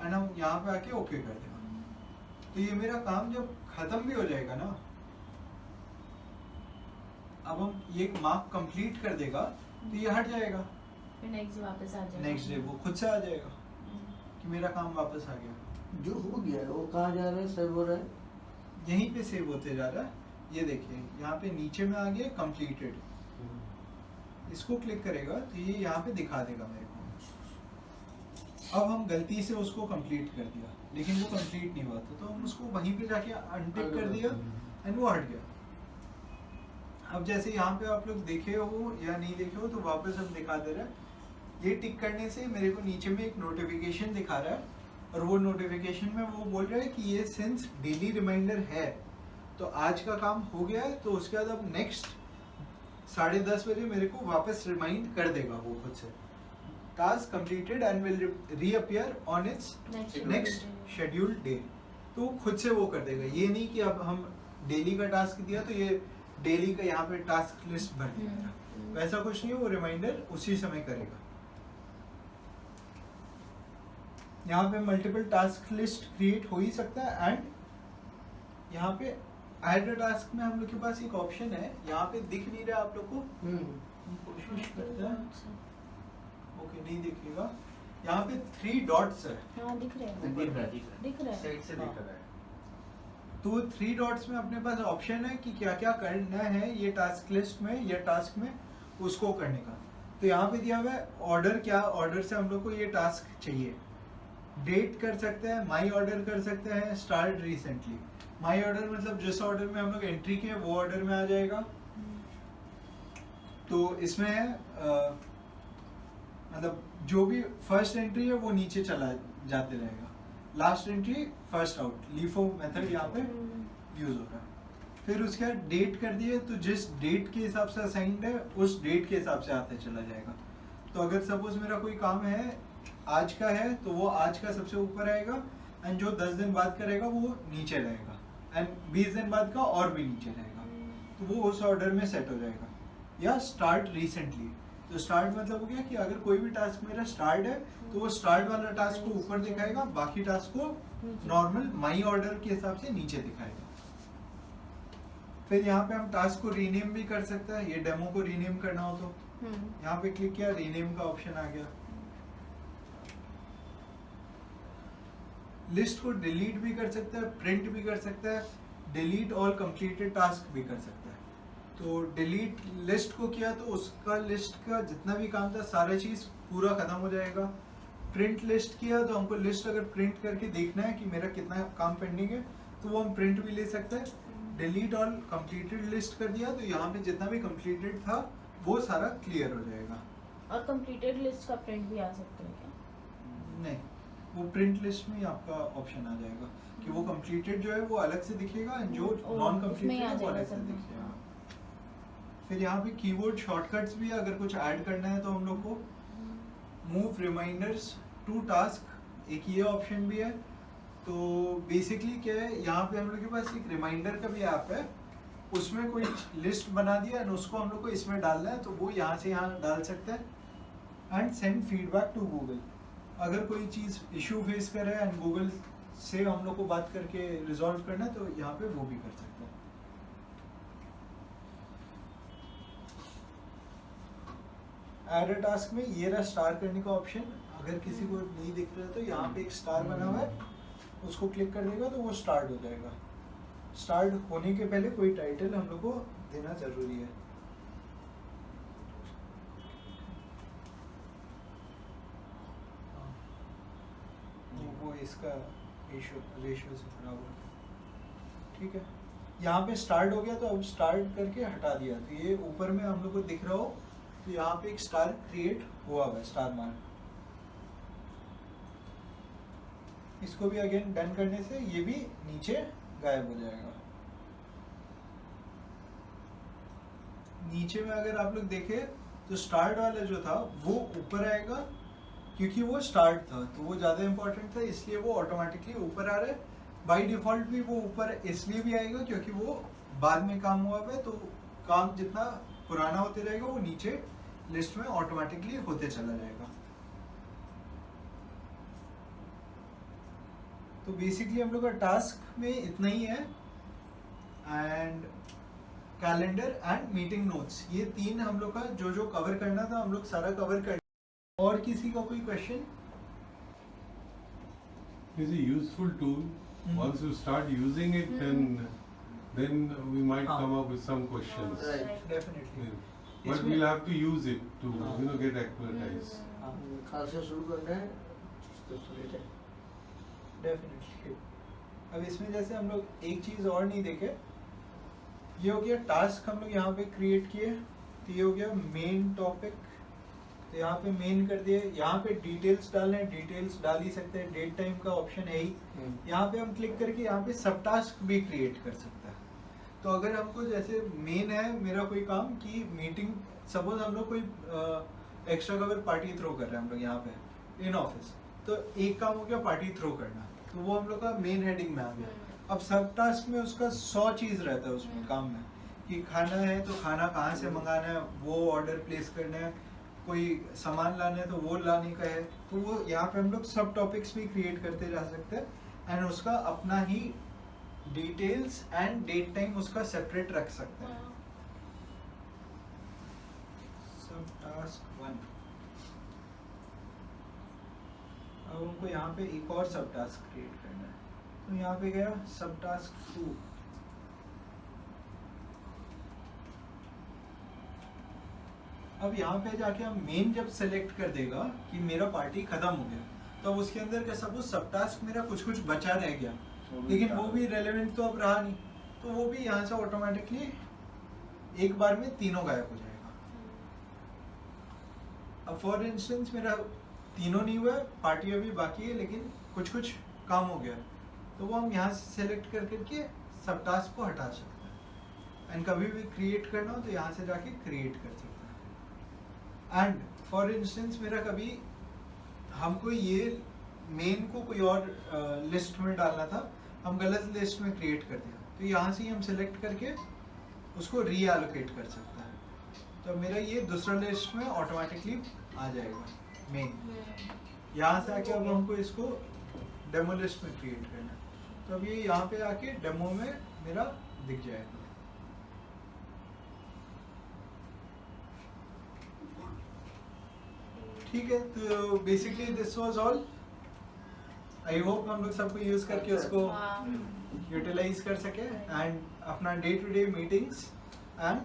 A: एंड हम यहाँ पे आके ओके कर देगा। तो ये मेरा काम जब खत्म भी हो जाएगा ना, अब हम ये मार्क कंप्लीट कर देगा तो ये हट जाएगा,
B: फिर नेक्स्ट डे वापस आ जाएगा,
A: नेक्स्ट डे वो खुद से आ जाएगा कि मेरा काम वापस आ गया।
E: जो हो गया है वो कहाँ जा रहा है, सेव हो रहा है,
A: यहीं पे सेव होते जा रहा है। ये देखिए यहाँ पे नीचे में आ गया कंप्लीटेड, इसको क्लिक करेगा तो ये यहाँ पे दिखा देगा मेरे को। अब हम गलती से उसको कंप्लीट कर दिया लेकिन वो कंप्लीट नहीं हुआ था तो हम उसको वहीं पे जाके अनटिक कर दिया एंड वो हट गया। अब जैसे यहाँ पे आप लोग देखे हो या नहीं देखे हो तो वापस हम दिखा दे रहे हैं। ये टिक करने से मेरे को नीचे में एक नोटिफिकेशन दिखा रहा है और वो नोटिफिकेशन में वो बोल रहा है कि ये सिंस डेली रिमाइंडर है तो आज का काम हो गया है, तो उसके बाद अब नेक्स्ट 10:30 बजे मेरे को वापस रिमाइंड कर देगा वो खुद से, task completed and will reappear on it's next scheduled day. तो खुद से वो कर देगा, ये नहीं कि अब हम डेली का टास्क दिया तो ये डेली का यहाँ पे टास्क लिस्ट भर देगा, वैसा कुछ नहीं है, वो रिमाइंडर उसी समय करेगा। यहाँ पे मल्टीपल टास्क लिस्ट क्रिएट हो ही सकता है एंड यहाँ पे ऐड टास्क में हम लोग के पास एक ऑप्शन है, यहाँ पे दिख नहीं रहा आप लोग को, हम कोशिश करते हैं, ओके नहीं दिखेगा। यहाँ पे 3 डॉट्स है।
B: हाँ दिख रहे हैं,
F: दिख रहा है, दिख रहा है।
B: दिख रहा है।
G: साइड से
A: हाँ।
G: दिख रहा है।
A: तो 3 डॉट्स में अपने पास ऑप्शन है कि क्या क्या करना है ये टास्क लिस्ट में या टास्क में उसको करने का। तो यहाँ पे दिया हुआ है ऑर्डर, क्या ऑर्डर से हम लोग को ये टास्क चाहिए। डेट कर सकते हैं, माई ऑर्डर कर सकते हैं, स्टार्ट रिसेंटली। माई ऑर्डर मतलब जिस ऑर्डर में हम लोग एंट्री किए वो ऑर्डर में आ जाएगा। तो इसमें है मतलब जो भी फर्स्ट एंट्री है वो नीचे चला जाते रहेगा, last entry first out, LIFO method यहाँ पे यूज हो रहा है। फिर उसके बाद डेट कर दिए तो जिस डेट के हिसाब से असाइंड है उस डेट के हिसाब से आते चला जाएगा। तो अगर सपोज मेरा कोई काम है आज का है तो वो आज का सबसे ऊपर आएगा, एंड जो 10 दिन बाद करेगा वो नीचे रहेगा, एंड 20 दिन बाद का और भी नीचे रहेगा। तो वो उस ऑर्डर में सेट हो जाएगा। या स्टार्ट रिसेंटली, तो स्टार्ट मतलब हो गया कि अगर कोई भी टास्क मेरा स्टार्ट है तो वो स्टार्ट वाला टास्क को ऊपर दिखाएगा, बाकी टास्क को नॉर्मल माई ऑर्डर के हिसाब से नीचे दिखाएगा। फिर यहाँ पे हम टास्क को रीनेम भी कर सकते हैं, ये डेमो को रीनेम करना हो तो यहाँ पे क्लिक किया, रीनेम का ऑप्शन आ गया। लिस्ट को डिलीट भी कर सकते हैं, प्रिंट भी कर सकते हैं, डिलीट ऑल कंप्लीटेड टास्क भी कर सकते हैं। तो डिलीट लिस्ट को किया तो उसका लिस्ट का जितना भी काम था सारा चीज पूरा खत्म हो जाएगा। प्रिंट लिस्ट किया तो हमको लिस्ट अगर प्रिंट करके देखना है कि मेरा कितना काम पेंडिंग है तो वो हम प्रिंट भी ले सकते हैं। डिलीट ऑल कंप्लीटेड लिस्ट कर दिया तो यहाँ पे जितना भी कंप्लीटेड था वो सारा क्लियर हो जाएगा।
B: और कंप्लीटेड लिस्ट का प्रिंट भी आ सकते हैं क्या?
A: नहीं, वो प्रिंट लिस्ट में ही आपका ऑप्शन आ जाएगा कि वो कंप्लीटेड जो है वो अलग से दिखेगा, जो नॉन कंप्लीटेड है वो अलग से दिखेगा। फिर यहाँ पे कीबोर्ड शॉर्टकट्स भी है, अगर कुछ ऐड करना है तो हम लोग को मूव रिमाइंडर्स टू टास्क, एक ये ऑप्शन भी है। तो बेसिकली क्या है, यहाँ पे हम लोग के पास एक रिमाइंडर का भी ऐप है, उसमें कोई लिस्ट बना दिया और उसको हम लोग को इसमें डालना है तो वो यहाँ से यहाँ डाल सकते हैं। And send feedback to Google, अगर कोई चीज़ इशू फेस करे एंड गूगल से हम लोग को बात करके रिजॉल्व करना है तो यहाँ पे वो भी कर सकते हैं। ऐड अ टास्क में ये रहा स्टार करने का ऑप्शन, अगर किसी को नहीं दिख रहा है तो यहाँ पे एक स्टार बना हुआ है, उसको क्लिक कर देगा तो वो स्टार्ट हो जाएगा। स्टार्ट होने के पहले कोई टाइटल हम लोग को देना जरूरी है। वो इसका रेशियो से खड़ा हुआ, ठीक है। यहाँ पे स्टार्ट हो गया तो अब स्टार्ट करके हटा दिया तो ये ऊपर में हम लोग को दिख रहा हो तो यहाँ पे एक स्टार क्रिएट हुआ है, स्टार मार्क। इसको भी अगेन डन करने से ये भी नीचे गायब हो जाएगा। नीचे में अगर आप लोग देखें तो स्टार्ट वाला जो था वो ऊपर आएगा क्योंकि वो स्टार्ट था तो वो ज़्यादा इंपॉर्टेंट था, इसलिए वो ऑटोमेटिकली ऊपर आ रहा है। बाय डिफॉल्ट भी वो ऊपर इसलिए भी आएगा क्योंकि वो बाद में काम हुआ है, तो काम जितना पुराना होते रहेगा वो नीचे लिस्ट में ऑटोमेटिकली होते चला जाएगा। तो बेसिकली हम लोग का टास्क में इतना ही है। And calendar and meeting notes, ये 3 हम लोग का जो कवर करना था हम लोग सारा कवर कर। और किसी का कोई question?
C: It's a useful tool. Once you start using it, then we might come up with some questions.
E: Right.
A: Definitely.
C: Yeah. But we'll have to use it to get acclimatized.
E: खास से शुरू करना है तो सुलेट है।
A: डेफिनेटली। अब इसमें जैसे हम लोग एक चीज़ और नहीं देखे, ये हो गया टास्क हम लोग यहाँ पे क्रिएट किए, तो ये हो गया मेन टॉपिक, तो यहाँ पे मेन कर दिए। यहाँ पे डिटेल्स डालना है, डिटेल्स डाल ही सकते हैं, डेट टाइम का ऑप्शन है ही। यहाँ पे हम क्लिक करके यहाँ पे सब टास्क भी क्रिएट कर सकते हैं। तो अगर हमको जैसे मेन है मेरा कोई काम की मीटिंग, सपोज हम लोग कोई एक्स्ट्रा कवर पार्टी थ्रो कर रहे हैं हम लोग यहाँ पे इन ऑफिस, तो एक काम हो गया पार्टी थ्रो करना, तो वो हम लोग का मेन हेडिंग में आ गया। अब सब टास्क में उसका 100 चीज़ रहता है उसमें काम में, कि खाना है तो खाना कहाँ से मंगाना है, वो ऑर्डर प्लेस करना है, कोई सामान लाना है तो वो लाने का है। तो वो यहाँ पे हम लोग सब टॉपिक्स भी क्रिएट करते जा सकते हैं, एंड उसका अपना ही डिटेल्स एंड डेट टाइम उसका सेपरेट रख सकते हैं। सब टास्क 1 अब हमको यहाँ पे एक और सब टास्क क्रिएट करना है, तो यहाँ पे गया सब टास्क 2। अब यहाँ पे जाके हम मेन जब सेलेक्ट कर देगा कि मेरा पार्टी खत्म हो गया, तो अब उसके अंदर का सपोज सब टास्क मेरा कुछ कुछ बचा रह गया, लेकिन वो भी रेलेवेंट तो अब रहा नहीं, तो वो भी यहाँ से ऑटोमेटिकली एक बार में तीनों गायब हो जाएगा। अब फॉर इंस्टेंस मेरा तीनों नहीं हुआ, पार्टी अभी बाकी है लेकिन कुछ कुछ काम हो गया, तो वो हम यहाँ से सेलेक्ट कर करके सब टास्क को हटा सकते हैं, एंड कभी भी क्रिएट करना हो तो यहाँ से जाके क्रिएट कर सकते हैं। एंड फॉर इंस्टेंस मेरा कभी हमको ये मेन को कोई और लिस्ट में डालना था, हम गलत लिस्ट में क्रिएट कर दिया, तो यहाँ से ही हम सेलेक्ट करके उसको रीएलोकेट कर सकते हैं, तो मेरा ये दूसरा लिस्ट में ऑटोमेटिकली आ जाएगा मेन। यहाँ से आके अब हमको इसको डेमो लिस्ट में क्रिएट करना है, तो अब ये यहाँ पे आके डेमो में मेरा दिख जाएगा। ठीक है, तो basically this was all. I hope हम लोग सबको यूज करके उसको यूटिलाइज कर सके एंड अपना day to day meetings and